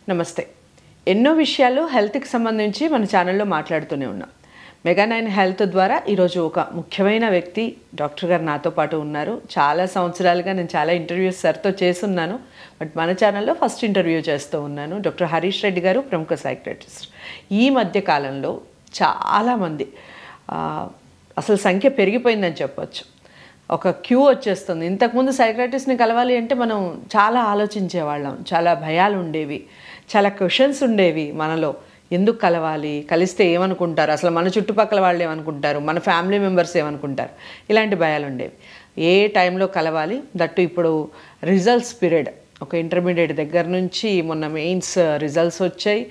నమస్తే. ఎన్నో విషయాలు హెల్త్కి సంబంధించి మన ఛానల్లో మాట్లాడుతూనే ఉన్నాం. మెగా9 హెల్త్ ద్వారా ఈరోజు ఒక ముఖ్యమైన వ్యక్తి డాక్టర్ గారు నాతో పాటు ఉన్నారు. చాలా సంవత్సరాలుగా నేను చాలా ఇంటర్వ్యూస్ సార్తో చేస్తున్నాను. బట్ మన ఛానల్లో ఫస్ట్ ఇంటర్వ్యూ చేస్తూ ఉన్నాను. డాక్టర్ హరీష్ రెడ్డి గారు, ప్రముఖ సైకియాట్రిస్ట్. ఈ మధ్య కాలంలో చాలామంది అసలు సంఖ్య పెరిగిపోయిందని చెప్పొచ్చు. ఒక క్యూ వచ్చేస్తుంది. ఇంతకుముందు సైకియాట్రిస్ట్ని కలవాలి అంటే మనం చాలా ఆలోచించేవాళ్ళం, చాలా భయాలు ఉండేవి, చాలా క్వశ్చన్స్ ఉండేవి మనలో. ఎందుకు కలవాలి, కలిస్తే ఏమనుకుంటారు, అసలు మన చుట్టుపక్కల వాళ్ళు ఏమనుకుంటారు, మన ఫ్యామిలీ మెంబర్స్ ఏమనుకుంటారు, ఇలాంటి భయాలు ఉండేవి. ఏ టైంలో కలవాలి, దట్టు ఇప్పుడు రిజల్ట్స్ పీరియడ్, ఒక ఇంటర్మీడియట్ దగ్గర నుంచి మొన్న మెయిన్స్ రిజల్ట్స్ వచ్చాయి,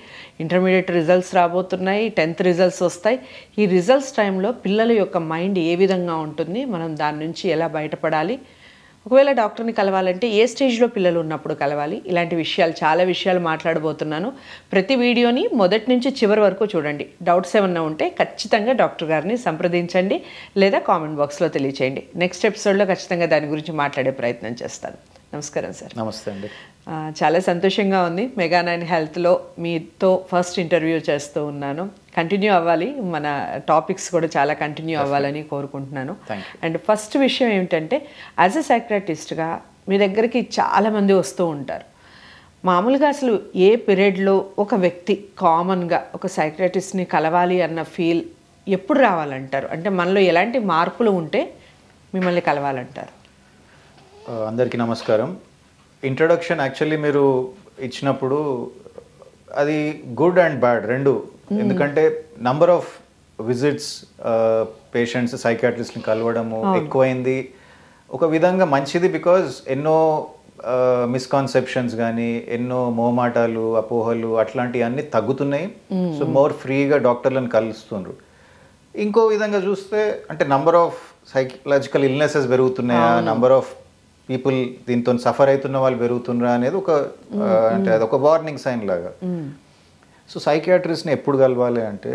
ఇంటర్మీడియట్ రిజల్ట్స్ రాబోతున్నాయి, 10th రిజల్ట్స్ వస్తాయి. ఈ రిజల్ట్స్ టైంలో పిల్లల యొక్క మైండ్ ఏ విధంగా ఉంటుంది, మనం దాని నుంచి ఎలా బయటపడాలి, ఒకవేళ డాక్టర్ని కలవాలంటే ఏ స్టేజ్లో పిల్లలు ఉన్నప్పుడు కలవాలి, ఇలాంటి విషయాలు, చాలా విషయాలు మాట్లాడబోతున్నాను. ప్రతి వీడియోని మొదటి నుంచి చివరి వరకు చూడండి. డౌట్స్ ఏమన్నా ఉంటే ఖచ్చితంగా డాక్టర్ గారిని సంప్రదించండి లేదా కామెంట్ బాక్స్లో తెలియచేయండి. నెక్స్ట్ ఎపిసోడ్లో ఖచ్చితంగా దాని గురించి మాట్లాడే ప్రయత్నం చేస్తాను. నమస్కారం సార్. నమస్తే అండి. చాలా సంతోషంగా ఉంది. మెగా9 హెల్త్లో మీతో ఫస్ట్ ఇంటర్వ్యూ చేస్తూ ఉన్నాను. కంటిన్యూ అవ్వాలి, మన టాపిక్స్ కూడా చాలా కంటిన్యూ అవ్వాలని కోరుకుంటున్నాను. అండ్ ఫస్ట్ విషయం ఏమిటంటే, యాజ్ ఎ సైకియాట్రిస్ట్గా మీ దగ్గరికి చాలామంది వస్తూ ఉంటారు. మామూలుగా అసలు ఏ పీరియడ్లో ఒక వ్యక్తి కామన్గా ఒక సైకియాట్రిస్ట్ని కలవాలి అన్న ఫీల్ ఎప్పుడు రావాలంటారు? అంటే మనలో ఎలాంటి మార్పులు ఉంటే మిమ్మల్ని కలవాలంటారు? అందరికీ నమస్కారం. ఇంట్రొడక్షన్ యాక్చువల్లీ మీరు ఇచ్చినప్పుడు అది గుడ్ అండ్ బ్యాడ్ రెండు. ఎందుకంటే నంబర్ ఆఫ్ విజిట్స్ పేషెంట్స్ సైకియాట్రిస్ట్ని కలవడము ఎక్కువైంది. ఒక విధంగా మంచిది, బికాజ్ ఎన్నో మిస్కాన్సెప్షన్స్ కానీ, ఎన్నో మోమాటాలు, అపోహలు అట్లాంటివన్నీ తగ్గుతున్నాయి. సో మోర్ ఫ్రీగా డాక్టర్లను కలుస్తున్నారు. ఇంకో విధంగా చూస్తే అంటే నంబర్ ఆఫ్ సైకలాజికల్ ఇల్నెసెస్ పెరుగుతున్నాయా, నంబర్ ఆఫ్ పీపుల్ దీంతో సఫర్ అవుతున్న వాళ్ళు పెరుగుతున్నారా అనేది ఒక అంటే అదొక వార్నింగ్ సైన్ లాగా. సో సైకియాట్రిస్ట్ని ఎప్పుడు కలవాలి అంటే,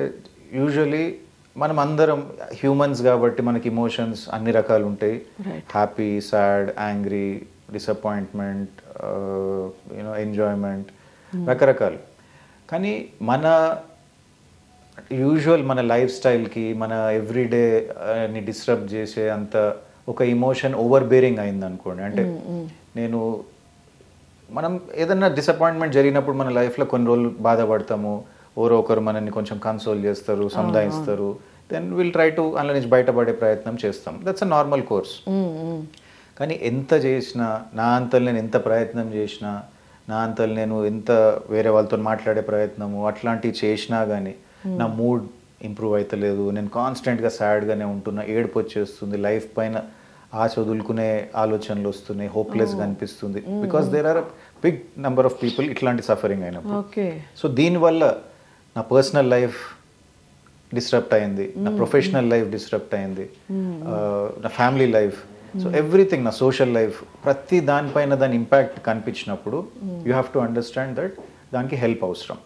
యూజువలీ మనం అందరం హ్యూమన్స్ కాబట్టి మనకి ఇమోషన్స్ అన్ని రకాలు ఉంటాయి. Happy, sad, angry, disappointment, enjoyment, రకరకాలు. కానీ మన లైఫ్ స్టైల్కి, మన ఎవ్రీడేని డిస్టర్బ్ చేసే అంత ఒక ఇమోషన్ ఓవర్ బేరింగ్ అయింది అనుకోండి. అంటే మనం ఏదన్నా డిసప్పాయింట్మెంట్ జరిగినప్పుడు మన లైఫ్లో కొన్ని రోజులు బాధపడతాము, ఎవరో ఒకరు మనల్ని కొంచెం కన్సోల్ చేస్తారు, సంధాయిస్తారు, దెన్ విల్ ట్రై టు అందులో నుంచి బయటపడే ప్రయత్నం చేస్తాం. That's a normal course. కానీ ఎంత చేసినా, నా అంతలు నేను ఎంత ప్రయత్నం చేసినా, నా అంతలు నేను ఎంత వేరే వాళ్ళతో మాట్లాడే ప్రయత్నము అట్లాంటివి చేసినా కానీ నా మూడ్ ఇంప్రూవ్ అవుతలేదు. నేను కాన్స్టెంట్గా సాడ్గానే ఉంటున్నా, ఏడుపు వచ్చేస్తుంది, లైఫ్ పైన ఆశ వదులుకునే ఆలోచనలు వస్తున్నాయి, హోప్లెస్గా అనిపిస్తుంది. Because there are big number of people ఇట్లాంటి సఫరింగ్ అయినప్పుడు. సో దీనివల్ల నా పర్సనల్ లైఫ్ డిస్టర్బ్ అయింది, నా ప్రొఫెషనల్ లైఫ్ డిస్టర్బ్ అయింది, నా ఫ్యామిలీ లైఫ్, సో ఎవ్రీథింగ్, నా సోషల్ లైఫ్, ప్రతి దానిపైన దాని ఇంపాక్ట్ కనిపించినప్పుడు you have to understand that దానికి హెల్ప్ అవసరం,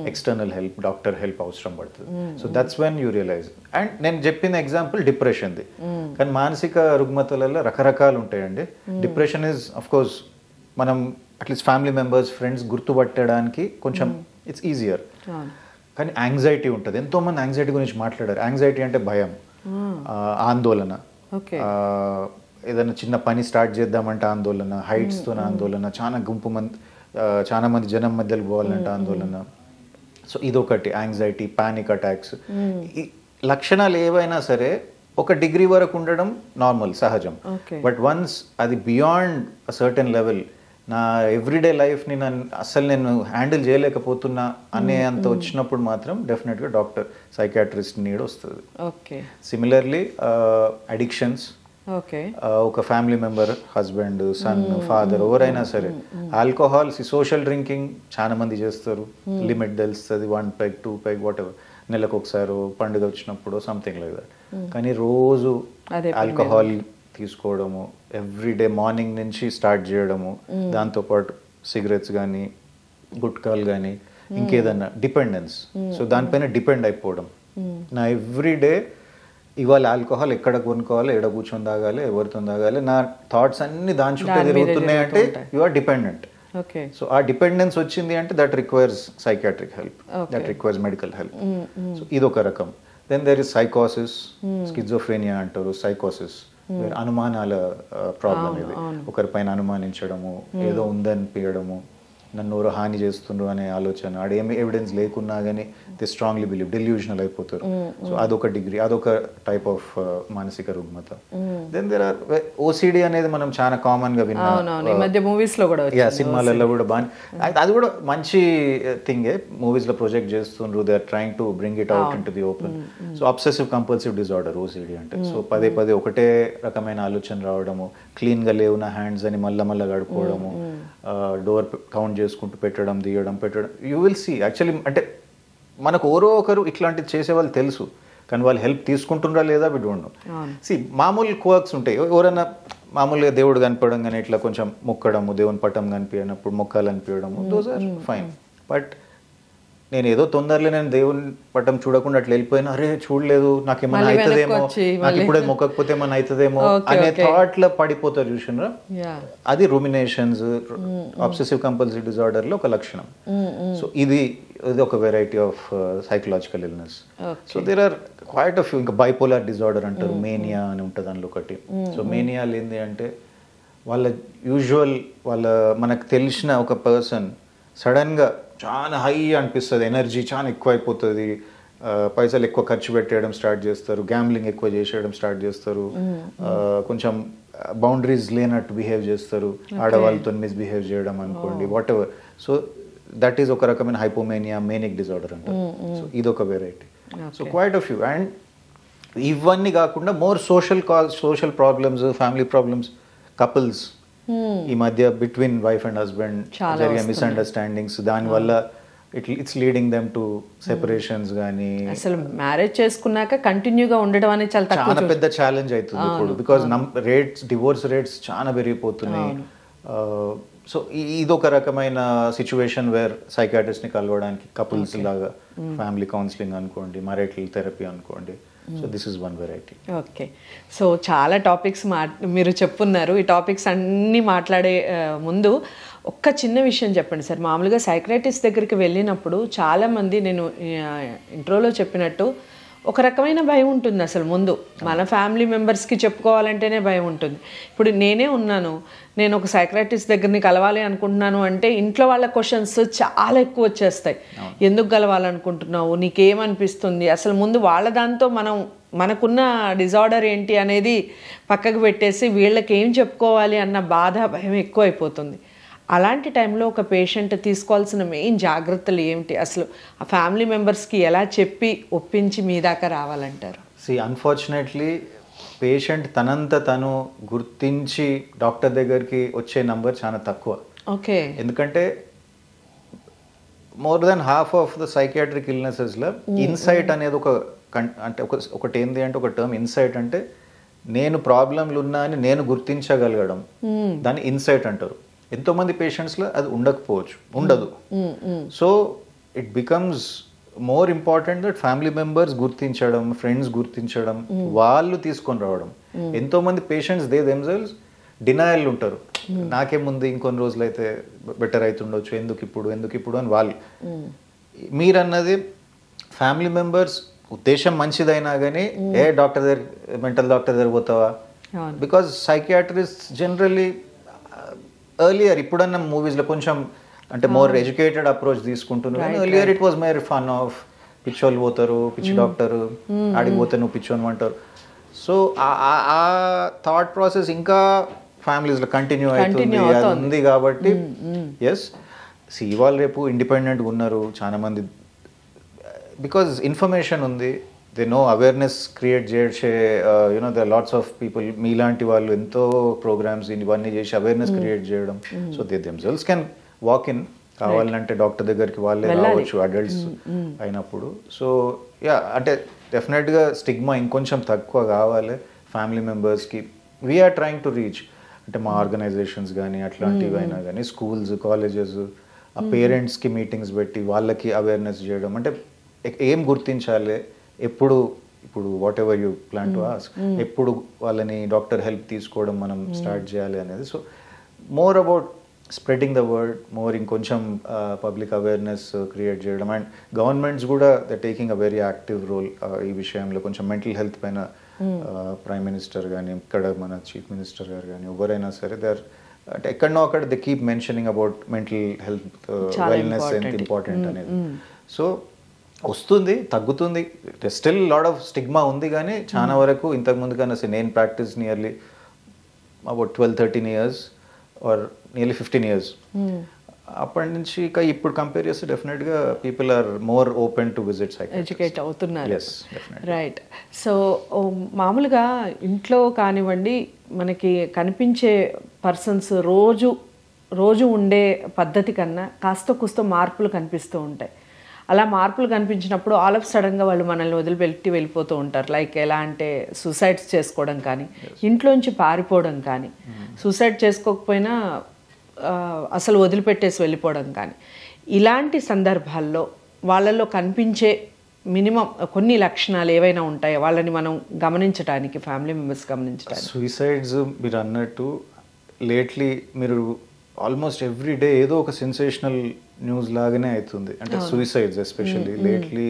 ఎక్స్టర్నల్ హెల్ప్, డాక్టర్ హెల్ప్ అవసరం పడుతుంది. So that's when you realise. And నేను చెప్పిన ఎగ్జాంపుల్ డిప్రెషన్ది, కానీ మానసిక రుగ్మతలలో రకరకాలు ఉంటాయండి. డిప్రెషన్ ఈజ్ అఫ్ కోర్స్ మనం అట్లీస్ట్ ఫ్యామిలీ మెంబర్స్, ఫ్రెండ్స్ గుర్తుపట్టడానికి కొంచెం ఇట్స్ ఈజియర్. కానీ యాంగ్జైటీ ఉంటుంది. ఎంతోమంది యాంగ్జైటీ గురించి మాట్లాడారు. యాంగ్జైటీ అంటే భయం, ఆందోళన, ఏదైనా చిన్న పని స్టార్ట్ చేద్దామంటే ఆందోళన, హైట్స్తో ఆందోళన, చాలా మంది జనం మధ్యలో పోవాలంటే ఆందోళన. సో ఇదొకటి యాంగ్జైటీ, పానిక్ అటాక్స్. ఈ లక్షణాలు ఏవైనా సరే ఒక డిగ్రీ వరకు ఉండడం నార్మల్, సహజం. బట్ వన్స్ అది బియాండ్ అ సర్టెన్ లెవెల్, నా ఎవ్రీడే లైఫ్ని నేను హ్యాండిల్ చేయలేకపోతున్నా అనే అంత వచ్చినప్పుడు మాత్రం డెఫినెట్గా డాక్టర్, సైకియాట్రిస్ట్ నీడ్ వస్తుంది. సిమిలర్లీ అడిక్షన్స్, ఒక family member, husband, son, father, ఎవరైనా సరే, ఆల్కహాల్, సోషల్ డ్రింకింగ్ చాలా మంది చేస్తారు. లిమిట్ తెలుస్తుంది, 1 peg 2 peg వాట్ ఎవర్, నెలకు ఒకసారి పండుగ వచ్చినప్పుడు సంథింగ్ లైక్ దట్. కానీ రోజు ఆల్కహాల్ తీసుకోవడము, ఎవ్రీడే మార్నింగ్ నుంచి స్టార్ట్ చేయడము, దాంతోపాటు సిగరెట్స్ కానీ, గుట్కాలు కానీ, ఇంకేదన్నా డిపెండెన్స్, సో దానిపైన డిపెండ్ అయిపోవడం. నా ఎవ్రీడే ఇవాళ ఆల్కహాల్ ఎక్కడ కొనుక్కోవాలి, ఎక్కడ కూర్చొని తాగాలి, ఎవరితో తాగాలి, నా థాట్స్ అన్ని దాని చుట్టూ తిరుగుతున్నాయి అంటే you are dependent. Okay. So ఆ డిపెండెన్స్ వచ్చింది అంటే that requires psychiatric help, that requires medical help. So ఇదొక రకం. దెన్ దెర్ ఇస్ సైకోసిస్, స్కిజోఫ్రేనియా అంటారు, సైకోసిస్, అనుమానాల ప్రాబ్లం ఇది. ఒకరిపైన అనుమానించడము, ఏదో ఉందనిపించడము, నన్ను ఎవరో హాని చేస్తుండ్రు అనే ఆలోచన, ఆడేమి ఎవిడెన్స్ లేకున్నా కానీ దే స్ట్రాంగ్లీ బిలీవ్, డెల్యూషనల్ అయిపోతారు. సో అదొక డిగ్రీ, అదొక టైప్ ఆఫ్ మానసిక రుగ్మత. దెన్ దేర్ ఆర్ ఓసిడి అనేది మనం చాలా కామన్ గా విన్నాం, సినిమాలలో కూడా బాగా, అది కూడా మంచి థింగే, మూవీస్ లో ప్రొజెక్ట్ చేస్తుండ్రు, they are trying to bring it out into the open. So obsessive compulsive disorder OCD అంటే. సో పదే పదే ఒకటే రకమైన ఆలోచన రావడము, క్లీన్ గా లేవు నా హ్యాండ్స్ అని మళ్ళా కడుక్కోవడము, డోర్ కౌంట్ చేసుకుంటూ పెట్టడం, పెట్టడం. యూ విల్ సీ యాక్చువల్లీ, అంటే మనకు ఎవరో ఒకరు ఇట్లాంటివి చేసే వాళ్ళు తెలుసు, కానీ వాళ్ళు హెల్ప్ తీసుకుంటున్నారా లేదా వి డోంట్ నో. సి మామూలు క్వర్క్స్ ఉంటాయి, ఎవరైనా మామూలుగా దేవుడు కనిపించడం కానీ ఇట్లా కొంచెం మొక్కడము, దేవుని పటం కనిపించినప్పుడు మొక్కాలు అనిపించడము, దోస్ ఆర్ ఫైన్. బట్ నేను ఏదో తొందరలో నేను దేవుని పటం చూడకుండా అట్లా వెళ్ళిపోయినా, అరే చూడలేదు నాకేమన్నా అవుతుందేమో, నాకు ఇప్పుడే మొక్కకపోతే ఏమన్నా అవుతుందేమో అనే థాట్ లో పడిపోతారు చూసినరా. అది రూమినేషన్స్, అబ్సెసివ్ కంపల్సివ్ డిజార్డర్ లో ఒక లక్షణం. సో ఇది ఒక variety of psychological illness. So there are quite of, ఇంకా బైపోలార్ డిజార్డర్ అంటారు, మేనియా అని ఉంటుంది అందులో ఒకటి. సో మేనియా ఏంది అంటే వాళ్ళ యూజువల్ మనకు తెలిసిన ఒక పర్సన్ సడన్ గా చాలా హై అనిపిస్తుంది, ఎనర్జీ చాలా ఎక్కువ అయిపోతుంది, పైసలు ఎక్కువ ఖర్చు పెట్టేయడం స్టార్ట్ చేస్తారు, గ్యాంబ్లింగ్ ఎక్కువ చేసేయడం స్టార్ట్ చేస్తారు, కొంచెం బౌండరీస్ లేనట్టు బిహేవ్ చేస్తారు, ఆడవాళ్ళతో మిస్బిహేవ్ చేయడం అనుకోండి, whatever. So that is ఒక రకమైన హైపోమేనియా, మేనిక్ డిజార్డర్ అంటారు. సో ఇదొక variety. So quite of you. And ఇవన్నీ కాకుండా more social problems, family problems, couples ఈ మధ్య బిట్వీన్ వైఫ్ అండ్ హస్బెండ్ జరిగే మిస్అండర్స్టాండింగ్స్, దానివల్ల it's leading them to separations కానీ, అసలు మ్యారేజ్ చేసుకున్నాక కంటిన్యూగా ఉండడం అనేది చాలా పెద్ద ఛాలెంజ్ అవుతుంది ఇప్పుడు. బికాజ్ డివోర్స్ రేట్స్ చాలా పెరిగిపోతున్నాయి. సో ఇదొక రకమైన సిచ్యువేషన్ వేర్ సైకాట్రిస్ట్ ని కలవడానికి కపుల్స్ లాగా ఫ్యామిలీ కౌన్సిలింగ్ అనుకోండి, మ్యారిటల్ థెరపీ అనుకోండి. So this is one variety. Okay. So చాలా టాపిక్స్ మీరు చెప్పున్నారు. ఈ టాపిక్స్ అన్నీ మాట్లాడే ముందు ఒక్క చిన్న విషయం చెప్పండి సార్. మామూలుగా సైక్రటిస్ట్ దగ్గరికి వెళ్ళినప్పుడు చాలామంది, నేను ఇంట్రోలో చెప్పినట్టు, ఒక రకమైన భయం ఉంటుంది అసలు. ముందు మన ఫ్యామిలీ మెంబర్స్కి చెప్పుకోవాలంటేనే భయం ఉంటుంది. ఇప్పుడు నేనే ఉన్నాను, నేను ఒక సైక్రటిస్ట్ దగ్గరని కలవాలి అనుకుంటున్నాను అంటే ఇంట్లో వాళ్ళ క్వశ్చన్స్ చాలా ఎక్కువ వచ్చేస్తాయి. ఎందుకు కలవాలనుకుంటున్నావు, నీకేమనిపిస్తుంది, అసలు ముందు వాళ్ళ దాంతో మనకున్న డిజార్డర్ ఏంటి అనేది పక్కకు పెట్టేసి వీళ్ళకి ఏం చెప్పుకోవాలి అన్న బాధ, భయం ఎక్కువ అయిపోతుంది. అలాంటి టైంలో ఒక పేషెంట్ తీసుకోవాల్సిన మెయిన్ జాగ్రత్తలు ఏమిటి, అసలు ఆ ఫ్యామిలీ మెంబర్స్కి ఎలా చెప్పి ఒప్పించి మీ దాకా రావాలంటారు? అన్ఫార్చునేట్లీ పేషెంట్ తనంత తను గుర్తించి డాక్టర్ దగ్గరికి వచ్చే నంబర్ చాలా తక్కువ. ఓకే. ఎందుకంటే more than half of the psychiatric ఇల్నెసెస్లో ఇన్సైట్ అనేది ఒకటి ఏంది అంటే, ఒక టర్మ్ ఇన్సైట్ అంటే నేను ప్రాబ్లంలు ఉన్నా అని నేను గుర్తించగలగడం, దాన్ని ఇన్సైట్ అంటారు. ఎంతోమంది పేషెంట్స్లో అది ఉండదు. So it becomes more important that family members గుర్తించడం, ఫ్రెండ్స్ గుర్తించడం, వాళ్ళు తీసుకొని రావడం. ఎంతోమంది పేషెంట్స్ దే దెమ్సెల్వ్స్ డినయల్ ఉంటారు, నాకేముంది ఇంకొన్ని రోజులు అయితే బెటర్ అవుతుండొచ్చు, ఎందుకు ఇప్పుడు అని వాళ్ళు. మీరన్నది ఫ్యామిలీ మెంబర్స్ ఉద్దేశం మంచిదైనా కానీ, డాక్టర్ దగ్గర, మెంటల్ డాక్టర్ దగ్గర పోతావా, బికాజ్ సైకియాట్రిస్ట్ జనరల్లీ ఎర్లియర్, ఇప్పుడన్న మూవీస్లో కొంచెం అంటే మోర్ ఎడ్యుకేటెడ్ అప్రోచ్ తీసుకుంటున్నారు. Earlier it was mere fun of పిచ్చోళ్ళు పోతారు, పిచ్చి డాక్టర్ ఆడికి పోతే నువ్వు పిచ్చోని అంటారు. సో ఆ థాట్ ప్రాసెస్ ఇంకా ఫ్యామిలీస్లో కంటిన్యూ అవుతుంది, అది ఉంది. కాబట్టి ఎస్, ఇవాళ రేపు ఇండిపెండెంట్గా ఉన్నారు చాలా మంది, బికాజ్ ఇన్ఫర్మేషన్ ఉంది, దే నో, అవేర్నెస్ క్రియేట్ చేసే they are lots of people, మీలాంటి వాళ్ళు ఎంతో ప్రోగ్రామ్స్ ఇవన్నీ చేసి అవేర్నెస్ క్రియేట్ చేయడం. So they themselves can walk in, కావాలంటే డాక్టర్ దగ్గరికి వాళ్ళే రావచ్చు అడల్ట్స్ అయినప్పుడు. సో అంటే డెఫినెట్గా స్టిగ్మా ఇంకొంచెం తక్కువ కావాలి ఫ్యామిలీ మెంబర్స్కి. వీఆర్ ట్రయింగ్ టు రీచ్, అంటే మా ఆర్గనైజేషన్స్ కానీ అట్లాంటివి అయినా కానీ, స్కూల్స్, కాలేజెస్, ఆ పేరెంట్స్కి మీటింగ్స్ పెట్టి వాళ్ళకి అవేర్నెస్ చేయడం, అంటే ఏం గుర్తించాలి, ఇప్పుడు whatever you plan to ask, ఎప్పుడు వాళ్ళని డాక్టర్ హెల్ప్ తీసుకోవడం మనం స్టార్ట్ చేయాలి అనేది. So more about spreading the word more, ఇంకొంచెం పబ్లిక్ అవేర్నెస్ క్రియేట్ చేయడం. అండ్ గవర్నమెంట్స్ కూడా the taking a very active role ఈ విషయంలో. కొంచెం మెంటల్ హెల్త్ పైన ప్రైమ్ మినిస్టర్ కానీ, ఇక్కడ మన చీఫ్ మినిస్టర్ గారు కానీ ఎవరైనా సరే దే ఆర్, అంటే ఎక్కడనో అక్కడ they keep mentioning about mental health wellness ఎంత ఇంపార్టెంట్ అనేది. సో వస్తుంది, తగ్గుతుంది, స్టిల్ లాట్ ఆఫ్ స్టిగ్మా ఉంది, కానీ చాలా వరకు ఇంతకుముందు కన్నా నేను practice nearly about 12-13 years or nearly 15 years. అప్పటి నుంచి ఇక ఇప్పుడు కంపేర్ చేస్తే డెఫినెట్గా people are more open to visit psychiatrist, educate అవుతున్నారు. yes definitely. రైట్. సో మామూలుగా ఇంట్లో కానివ్వండి, మనకి కనిపించే పర్సన్స్ రోజు ఉండే పద్ధతి కన్నా కాస్త కూస్త మార్పులు కనిపిస్తూ ఉంటాయి. అలా మార్పులు కనిపించినప్పుడు ఆల్ ఆఫ్ సడన్గా వాళ్ళు మనల్ని వదిలిపెట్టి వెళ్ళిపోతూ ఉంటారు. లైక్ ఎలా అంటే సూసైడ్స్ చేసుకోవడం కానీ, ఇంట్లోంచి పారిపోవడం కానీ, సూసైడ్ చేసుకోకపోయినా అసలు వదిలిపెట్టేసి వెళ్ళిపోవడం కానీ, ఇలాంటి సందర్భాల్లో వాళ్ళల్లో కనిపించే మినిమం కొన్ని లక్షణాలు ఏవైనా ఉంటాయో వాళ్ళని మనం గమనించడానికి, ఫ్యామిలీ మెంబర్స్ గమనించడానికి? సూసైడ్స్ మీరు అన్నట్టు లేట్లీ మీరు ఆల్మోస్ట్ ఎవ్రీ డే ఏదో ఒక సెన్సేషనల్ న్యూస్ లాగానే అవుతుంది. అంటే suicides especially lately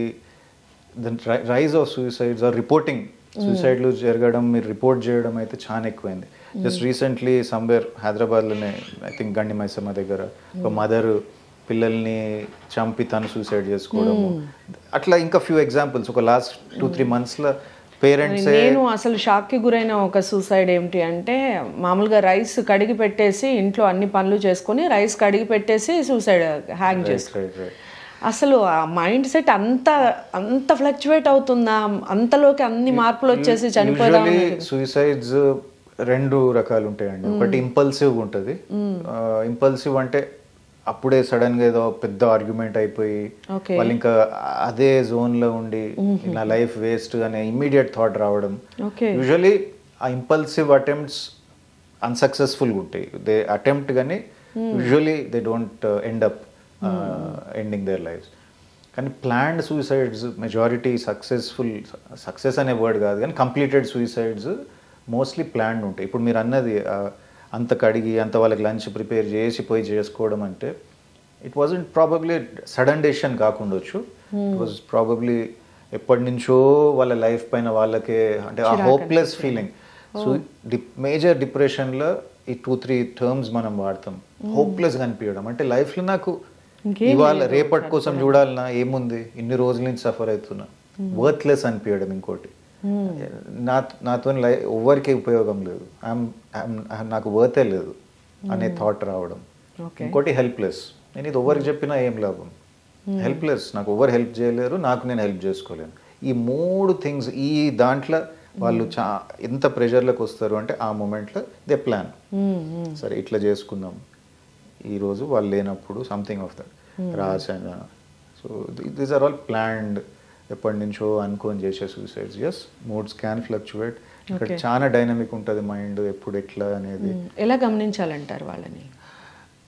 the rise of suicides are reporting, సూసైడ్లు జరగడం, మీరు రిపోర్ట్ చేయడం అయితే చాలా ఎక్కువైంది. జస్ట్ రీసెంట్లీ సమ్వేర్ హైదరాబాద్లోనే ఐ థింక్ గండి మైసమ్మ దగ్గర ఒక మదర్ పిల్లల్ని చంపి తను సూసైడ్ చేసుకోవడము. అట్లా ఇంకా ఫ్యూ ఎగ్జాంపుల్స్ ఒక లాస్ట్ 2-3 monthsలో పేరెంట్స్. నేను అసలు షాక్కి గురైన ఒక సూసైడ్ ఏమిటి అంటే, మామూలుగా రైస్ కడిగి పెట్టేసి ఇంట్లో అన్ని పనులు చేసుకొని రైస్ కడిగి పెట్టేసి సూసైడ్ హ్యాంగ్ చేస్తారు. అసలు ఆ మైండ్ సెట్ అంత ఫ్లక్చువేట్ అవుతుందా? అంతలోకి అన్ని మార్పులు వచ్చేసి చనిపోదాం. సూసైడ్స్ 2 రకాలు ఉంటాయండి. ఒకటి ఇంపల్సివ్ ఉంటుంది. ఇంపల్సివ్ అంటే అప్పుడే సడన్ గా ఏదో పెద్ద ఆర్గ్యుమెంట్ అయిపోయి వాళ్ళు ఇంకా అదే జోన్ లో ఉండి నా లైఫ్ వేస్ట్ అనే ఇమ్మీడియట్ థాట్ రావడం. యూజువలీ ఆ ఇంపల్సివ్ అటెంప్ట్స్ అన్సక్సెస్ఫుల్ ఉంటాయి. దే అటెంప్ట్ కానీ usually they don't end up ending there lifes. కానీ ప్లాన్డ్ సూసైడ్స్ మెజారిటీ సక్సెస్ అనే వర్డ్ కాదు కానీ కంప్లీటెడ్ సూసైడ్స్ మోస్ట్లీ ప్లాన్డ్ ఉంటాయి. ఇప్పుడు మీరు అన్నది అంత కడిగి అంత వాళ్ళకి లంచ్ ప్రిపేర్ చేసి పోయి చేసుకోవడం అంటే it wasn't probably sudden decision కాకుండొచ్చు. ఇట్ వాజ్ ప్రాబబ్లీ ఎప్పటి నుంచో వాళ్ళ లైఫ్ పైన వాళ్ళకే అంటే ఆ హోప్లెస్ ఫీలింగ్. సో మేజర్ డిప్రెషన్లో ఈ 2-3 terms మనం వాడతాం. హోప్లెస్గా అనిపించడం అంటే లైఫ్లో నాకు ఇవాళ రేపటి కోసం చూడాలన్నా ఏముంది, ఇన్ని రోజుల నుంచి సఫర్ అవుతున్నా, వర్త్లెస్ అనిపించడం. ఇంకోటి నాతో ఎవరికి ఉపయోగం లేదు, నాకు వర్తే లేదు అనే థాట్ రావడం. ఇంకోటి హెల్ప్లెస్, నేను ఇది ఎవరికి చెప్పినా ఏం లాభం, హెల్ప్లెస్, నాకు ఎవరు హెల్ప్ చేయలేరు, నాకు నేను హెల్ప్ చేసుకోలేను. ఈ 3 థింగ్స్ ఈ దాంట్లో వాళ్ళు ఎంత ప్రెషర్లోకి వస్తారు అంటే ఆ మూమెంట్లో దే ప్లాన్, సరే ఇట్లా చేసుకుందాం ఈరోజు వాళ్ళు లేనప్పుడు సంథింగ్ ఆఫ్ దట్ రాసాను. So these are all planned, ఎప్పటి నుంచో అనుకొని చేసే suicides. Yes, moods can fluctuate. ఇక్కడ చాలా డైనమిక్ ఉంటుంది మైండ్, ఎప్పుడు ఎట్లా అనేది. ఎలా గమనించాలంటారు వాళ్ళని?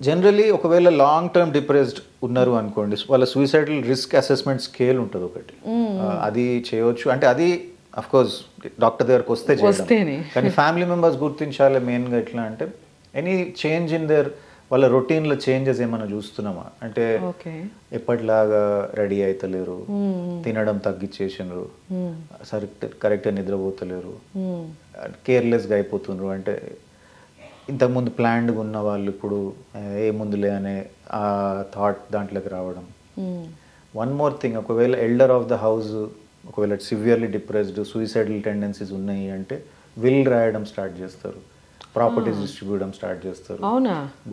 జనరలీ ఒకవేళ లాంగ్ టర్మ్ డిప్రెస్డ్ ఉన్నారు అనుకోండి, వాళ్ళ సూసైడల్ రిస్క్ అసెస్మెంట్ స్కేల్ ఉంటుంది ఒకటి, అది చేయవచ్చు. అంటే అది అఫ్ కోర్స్ డాక్టర్ దగ్గరకు వస్తే చేయడం, కానీ ఫ్యామిలీ మెంబర్స్ గుర్తించాలి మెయిన్గా. ఎట్లా అంటే ఎనీ చేంజ్ ఇన్ దేర్ వాళ్ళ రొటీన్లో చేంజెస్ ఏమైనా చూస్తున్నామా అంటే ఎప్పటిలాగా రెడీ అవుతలేరు, తినడం తగ్గించేసినారు, సరే కరెక్ట్గా నిద్రపోతలేరు, కేర్లెస్గా అయిపోతున్నారు. అంటే ఇంతకుముందు ప్లాన్డ్గా ఉన్న వాళ్ళు ఇప్పుడు ఏముందులే అనే ఆ థాట్ దాంట్లోకి రావడం. వన్ మోర్ థింగ్, ఒకవేళ ఎల్డర్ ఆఫ్ ద హౌస్ ఒకవేళ సివియర్లీ డిప్రెస్డ్ సూసైడల్ టెండెన్సీస్ ఉన్నాయి అంటే విల్ రాయడం స్టార్ట్ చేస్తారు, ప్రాపర్టీస్ డిస్ట్రిబ్యూట్ స్టార్ట్ చేస్తారు,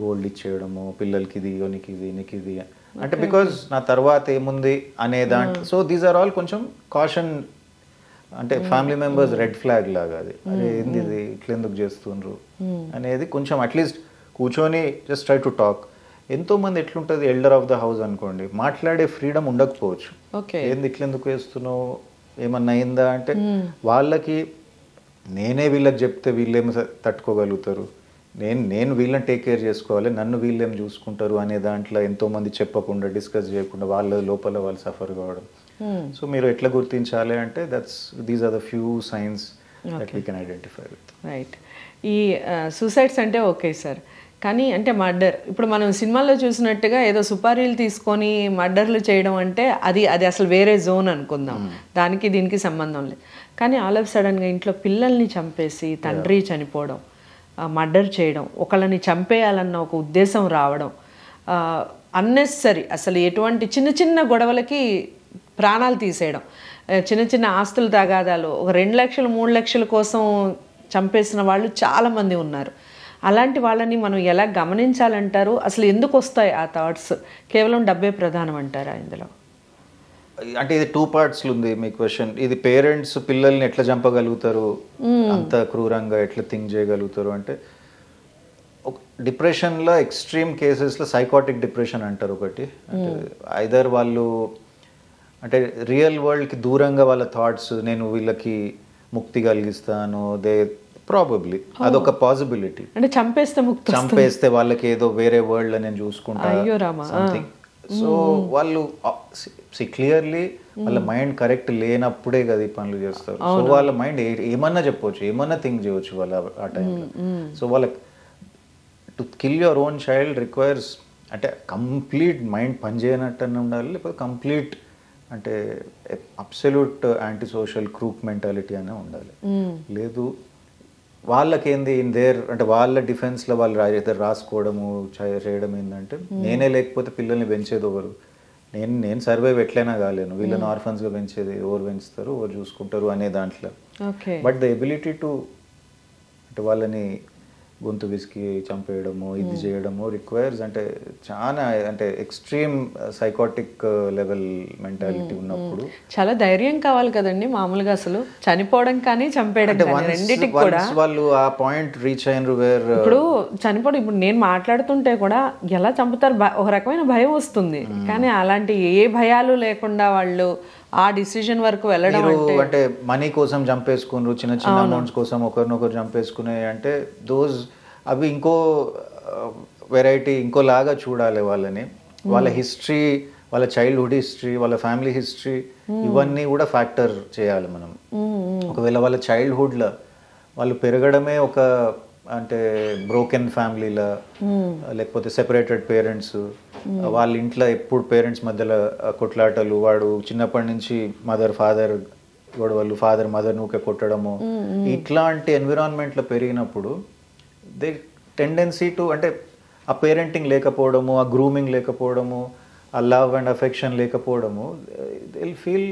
గోల్డ్ ఇచ్చేయడము, పిల్లలకి ఇది నీకు ఇది నీకు ఇది అంటే బికాజ్ నా తర్వాత ఏముంది అనే దాంట్లో. సో దీస్ ఆర్ ఆల్ కొంచెం కాషన్, అంటే ఫ్యామిలీ మెంబర్స్ రెడ్ ఫ్లాగ్ లాగా, అది అరే ఏంది ఇది ఇట్లా ఎందుకు చేస్తుండ్రు అనేది కొంచెం అట్లీస్ట్ కూర్చొని జస్ట్ ట్రై టు టాక్. ఎంతో మంది ఎట్లుంటుంది ఎల్డర్ ఆఫ్ ద హౌస్ అనుకోండి, మాట్లాడే ఫ్రీడమ్ ఉండకపోవచ్చు, ఏంది ఇట్లా ఎందుకు వేస్తున్నావు, ఏమన్నా అయిందా అంటే వాళ్ళకి నేనే వీళ్ళకి చెప్తే వీళ్ళేమి తట్టుకోగలుగుతారు, నేను వీళ్ళని టేక్ కేర్ చేసుకోవాలి, నన్ను వీళ్ళేం చూసుకుంటారు అనే దాంట్లో ఎంతోమంది చెప్పకుండా డిస్కస్ చేయకుండా వాళ్ళ లోపల వాళ్ళు సఫర్ కావడం. సో మీరు ఎట్లా గుర్తించాలి అంటే these are the few signs that we can identify with. Right. ఈ సూసైడ్స్ అంటే ఓకే సార్, కానీ అంటే మర్డర్ ఇప్పుడు మనం సినిమాల్లో చూసినట్టుగా ఏదో సుపారీలు తీసుకొని మర్డర్లు చేయడం అంటే అది అది అసలు వేరే జోన్ అనుకుందాం, దానికి దీనికి సంబంధం లేదు. కానీ ఆల్ ఆఫ్ సడన్గా ఇంట్లో పిల్లల్ని చంపేసి తండ్రి చనిపోవడం, మర్డర్ చేయడం, ఒకళ్ళని చంపేయాలన్న ఒక ఉద్దేశం రావడం, అన్నెసరీ అసలు ఎటువంటి చిన్న చిన్న గొడవలకి ప్రాణాలు తీసేయడం, చిన్న చిన్న ఆస్తుల తగాదాలు, ఒక 2 లక్షలు 3 లక్షల కోసం చంపేసిన వాళ్ళు చాలామంది ఉన్నారు. అలాంటి వాళ్ళని మనం ఎలా గమనించాలంటారు? అసలు ఎందుకు వస్తాయి ఆ థాట్స్? కేవలం డబ్బే ప్రధానం అంటారా ఇందులో? అంటే ఇది 2 పార్ట్స్లో ఉంది మీ క్వశ్చన్. ఇది పేరెంట్స్ పిల్లల్ని ఎట్లా చంపగలుగుతారు, అంత క్రూరంగా ఎట్లా థింక్ చేయగలుగుతారు అంటే, డిప్రెషన్లో ఎక్స్ట్రీమ్ కేసెస్లో సైకాటిక్ డిప్రెషన్ అంటారు ఒకటి. అంటే ఐదర్ వాళ్ళు అంటే రియల్ వరల్డ్కి దూరంగా వాళ్ళ థాట్స్, నేను వీళ్ళకి ముక్తి కలిగిస్తాను, ప్రాబబ్లీ అదొక పాసిబిలిటీ. అంటే చంపేస్తే వాళ్ళకి ఏదో వేరే వరల్డ్ నేను చూసుకుంటా సంథింగ్. సో వాళ్ళు క్లియర్లీ వాళ్ళ మైండ్ కరెక్ట్ లేనప్పుడే కదా ఈ పనులు చేస్తారు. సో వాళ్ళ మైండ్ ఏమన్నా చెప్పవచ్చు, ఏమన్నా థింక్ చేయవచ్చు వాళ్ళ ఆ టైంలో. సో వాళ్ళకి to kill your own child requires అంటే కంప్లీట్ మైండ్ పనిచేయనట్టు ఉండాలి, లేకపోతే కంప్లీట్ అంటే absolute anti social Krupp mentality అనే ఉండాలి. లేదు వాళ్ళకేంది అంటే వాళ్ళ డిఫెన్స్లో వాళ్ళు రాసుకోవడము చేయడం ఏంటంటే, నేనే లేకపోతే పిల్లల్ని పెంచేది ఎవరు, నేను సర్వైవ్ ఎట్లయినా కాలేను, వీళ్ళని ఆర్ఫన్స్గా పెంచేది ఎవరు పెంచుతారు, ఎవరు చూసుకుంటారు అనే దాంట్లో. బట్ ద ఎబిలిటీ టు అంటే వాళ్ళని గొంతు విసికి చంపేయడము, ఇది చేయడము రిక్వైర్స్ అంటే చాలా అంటే ఎక్స్ట్రీమ్ సైకాటిక్ లెవెల్ మెంటాలిటీ ఉన్నప్పుడు చాలా ధైర్యం కావాలి కదండి. మామూలుగా అసలు చనిపోవడం కానీ చంపేయడం కానీ రెండింటికి కూడా వాళ్ళు ఆ పాయింట్ రీచ్ అయినరు వేర్ ఇప్పుడు చనిపోవడం. ఇప్పుడు నేను మాట్లాడుతుంటే కూడా ఎలా చంపుతారు ఒక రకమైన భయం వస్తుంది, కానీ అలాంటి ఏ భయాలు లేకుండా వాళ్ళు ఆ డిసిజన్ వరకు వెళ్ళడం అంటే మనీ కోసం చంపేసుకున్నారు, చిన్న చిన్న అమౌంట్స్ కోసం ఒకరినొకరు చంపేసుకునే అంటే అవి ఇంకో వెరైటీ, ఇంకోలాగా చూడాలి వాళ్ళని. వాళ్ళ హిస్టరీ, వాళ్ళ చైల్డ్హుడ్ హిస్టరీ, వాళ్ళ ఫ్యామిలీ హిస్టరీ, ఇవన్నీ కూడా ఫ్యాక్టర్ చేయాలి మనం. ఒకవేళ వాళ్ళ చైల్డ్హుడ్లో వాళ్ళు పెరగడమే ఒక అంటే బ్రోకెన్ ఫ్యామిలీలో, లేకపోతే సెపరేటెడ్ పేరెంట్స్, వాళ్ళ ఇంట్లో ఎప్పుడు పేరెంట్స్ మధ్యలో కొట్లాటలు, వాడు చిన్నప్పటి నుంచి ఫాదర్ గొడవలు, ఫాదర్ మదర్ ఊకే కొట్టడము, ఇట్లాంటి ఎన్విరాన్మెంట్లో పెరిగినప్పుడు దే టెండెన్సీ టు అంటే ఆ పేరెంటింగ్ లేకపోవడము, ఆ గ్రూమింగ్ లేకపోవడము, ఆ లవ్ అండ్ అఫెక్షన్ లేకపోవడము, దే విల్ ఫీల్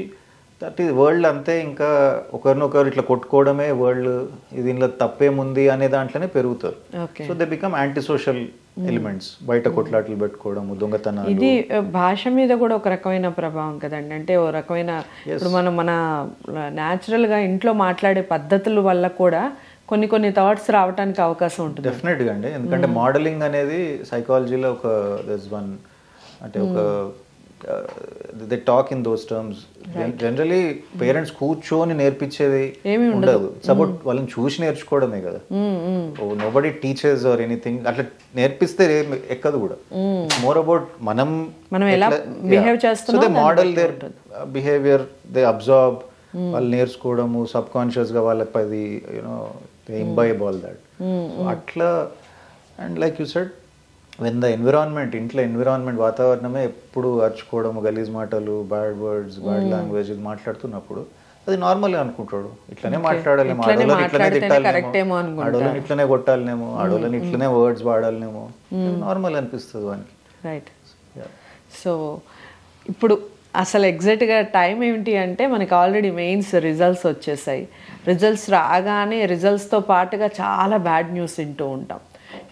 దట్ ఈ వరల్డ్ అంతే, ఇంకా ఒకరినొకరు ఇట్లా కొట్టుకోవడమే వరల్డ్, దీనిలో తప్పేముంది అనే దాంట్లోనే పెరుగుతారు. So they become anti social elements, బయట కొట్లాటలు పెట్టుకోవడము, దొంగతనాలు. ఇది భాష మీద కూడా ఒక రకమైన ప్రభావం కదండి. అంటే ఓ రకమైన ఇప్పుడు మన న్యాచురల్గా ఇంట్లో మాట్లాడే పద్ధతుల వల్ల కూడా కొన్ని థాట్స్ రావడానికి అవకాశం ఉంటుంది. డెఫినెట్గా అండి, ఎందుకంటే మోడలింగ్ అనేది సైకాలజీలో ఒక అంటే ఒక they talk in those terms. Generally parents కూర్చొని నేర్పించేది ఉండదు, సపోర్ట్ వాళ్ళని చూసి నేర్చుకోవడమే కదా. నోబడీ టీచర్స్ ఆర్ ఎనీథింగ్ అట్లా నేర్పిస్తే ఎక్కదు కూడా. మోర్ అబౌట్ మనం ఎలా బిహేవ్ చేస్తున్నాం, they model their behaviour, they observe, వాళ్ళు నేర్చుకోవడము సబ్ కాన్షియస్గా వాళ్ళకి అది you know they imbibe all that. అట్లా and like you said when the environment, ఇంట్లో ఎన్విరాన్మెంట్ వాతావరణమే ఎప్పుడు అరుచుకోవడము, గలీజ్ మాటలు, bad words, bad language normal అది నార్మల్ అనుకుంటాడు. ఇట్లనే మాట్లాడాలేమో, ఆడోళ్ళని ఇట్లనే తిట్టాలేమో, ఆడోళ్ళని ఇట్లనే కొట్టాలనేమో, ఆడోళ్ళని ఇట్లనే వర్డ్స్ వాడాలనేమో, నార్మల్ అనిపిస్తుంది వానికి. రైట్. సో ఇప్పుడు అసలు ఎగ్జాక్ట్గా టైం ఏమిటి అంటే మనకి ఆల్రెడీ మెయిన్స్ రిజల్ట్స్ వచ్చేసాయి. రిజల్ట్స్ రాగానే రిజల్ట్స్తో పాటుగా చాలా బ్యాడ్ న్యూస్ వింటూ ఉంటాం.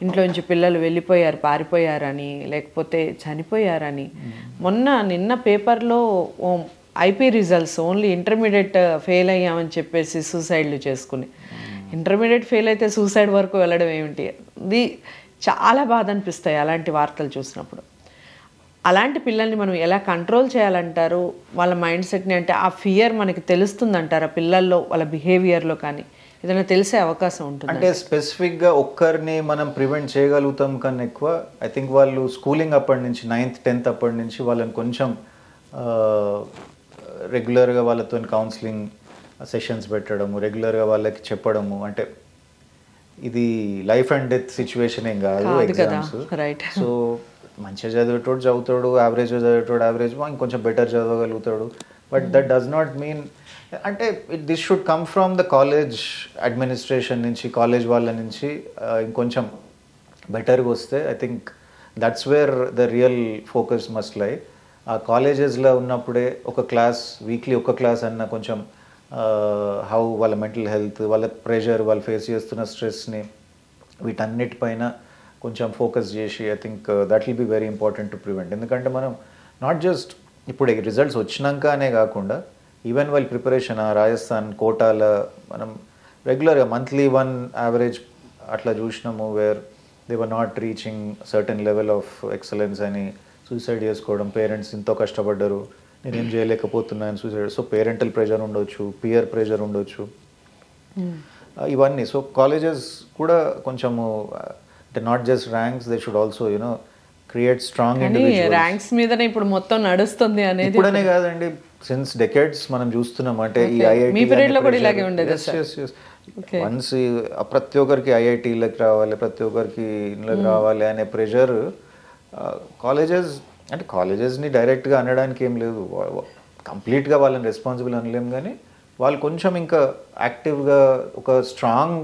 ఇంట్లో నుంచి పిల్లలు వెళ్ళిపోయారు, పారిపోయారని, లేకపోతే చనిపోయారని. నిన్న పేపర్లో IP results only intermediate fail అయ్యామని చెప్పేసి సూసైడ్లు చేసుకుని, ఇంటర్మీడియట్ ఫెయిల్ అయితే సూసైడ్ వరకు వెళ్ళడం ఏమిటి, ఇది చాలా బాధ అనిపిస్తాయి అలాంటి వార్తలు చూసినప్పుడు. అలాంటి పిల్లల్ని మనం ఎలా కంట్రోల్ చేయాలంటారు? వాళ్ళ మైండ్ సెట్ని అంటే ఆ ఫియర్ మనకి తెలుస్తుందంటారా పిల్లల్లో, వాళ్ళ బిహేవియర్లో కానీ ఏదైనా తెలిసే అవకాశం ఉంటుంది? అంటే స్పెసిఫిక్గా ఒక్కరిని మనం ప్రివెంట్ చేయగలుగుతాం కన్నా ఎక్కువ ఐ థింక్ వాళ్ళు స్కూలింగ్ అప్పటి నుంచి 9th 10th అప్పటి నుంచి వాళ్ళని కొంచెం రెగ్యులర్గా వాళ్ళతో కౌన్సిలింగ్ సెషన్స్ పెట్టడము, రెగ్యులర్గా వాళ్ళకి చెప్పడము. అంటే ఇది లైఫ్ అండ్ డెత్ సిచ్యువేషన్ ఏం కాదు ఎగ్జామ్స్. రైట్. సో మంచిగా చదివేటోడు చదువుతాడు, యావరేజ్ చదివేటోడు యావరేజ్ ఇంకొంచెం బెటర్ చదవగలుగుతాడు. But that does not mean అంటే this should come from the college administration నుంచి, కాలేజ్ వాళ్ళ నుంచి ఇంకొంచెం బెటర్గా వస్తే I think that's where the real focus must lie. ఆ కాలేజెస్లో ఉన్నప్పుడే ఒక క్లాస్, వీక్లీ ఒక క్లాస్ అన్న కొంచెం హౌ వాళ్ళ మెంటల్ హెల్త్, వాళ్ళ ప్రెషర్, వాళ్ళు ఫేస్ చేస్తున్న స్ట్రెస్ని వీటన్నిటిపైన కొంచెం ఫోకస్ చేసి I think that will be very important to prevent. ఎందుకంటే మనం నాట్ జస్ట్ ఇప్పుడు రిజల్ట్స్ వచ్చినాక అనే కాకుండా ఈవెన్ వైల్ ప్రిపరేషన్ రాజస్థాన్ కోటాల మనం రెగ్యులర్గా మంత్లీ 1 యావరేజ్ అట్లా చూసినాము where they were not reaching certain level of excellence అని సూసైడ్ చేసుకోవడం. పేరెంట్స్ ఎంతో కష్టపడ్డారు, నేనేం చేయలేకపోతున్నాను సూసైడ్. సో పేరెంటల్ ప్రెషర్ ఉండొచ్చు, పియర్ ప్రెషర్ ఉండొచ్చు, ఇవన్నీ. సో కాలేజెస్ కూడా కొంచెము అంటే not just ranks, they should also you know create strong individuals. Ranks మీదనే ఇప్పుడు మొత్తం నడుస్తుంది అనేది ఇప్పుడనే కాదండి, సిన్స్ డెకేడ్స్ మనం చూస్తున్నాం. అంటే ఈ ఐఐటి మీ పీరియడ్ లో కూడా ఇలాగే ఉండేది వన్స్ ప్రతి ఒక్కరికి ఐఐటీలకు రావాలి, ప్రతి ఒక్కరికి ఇళ్ళకి రావాలి అనే ప్రెషర్ కాలేజెస్, అంటే కాలేజెస్ని డైరెక్ట్గా అనడానికి ఏం లేదు, కంప్లీట్గా వాళ్ళని రెస్పాన్సిబుల్ అనలేం, కానీ వాళ్ళు కొంచెం ఇంకా యాక్టివ్గా ఒక స్ట్రాంగ్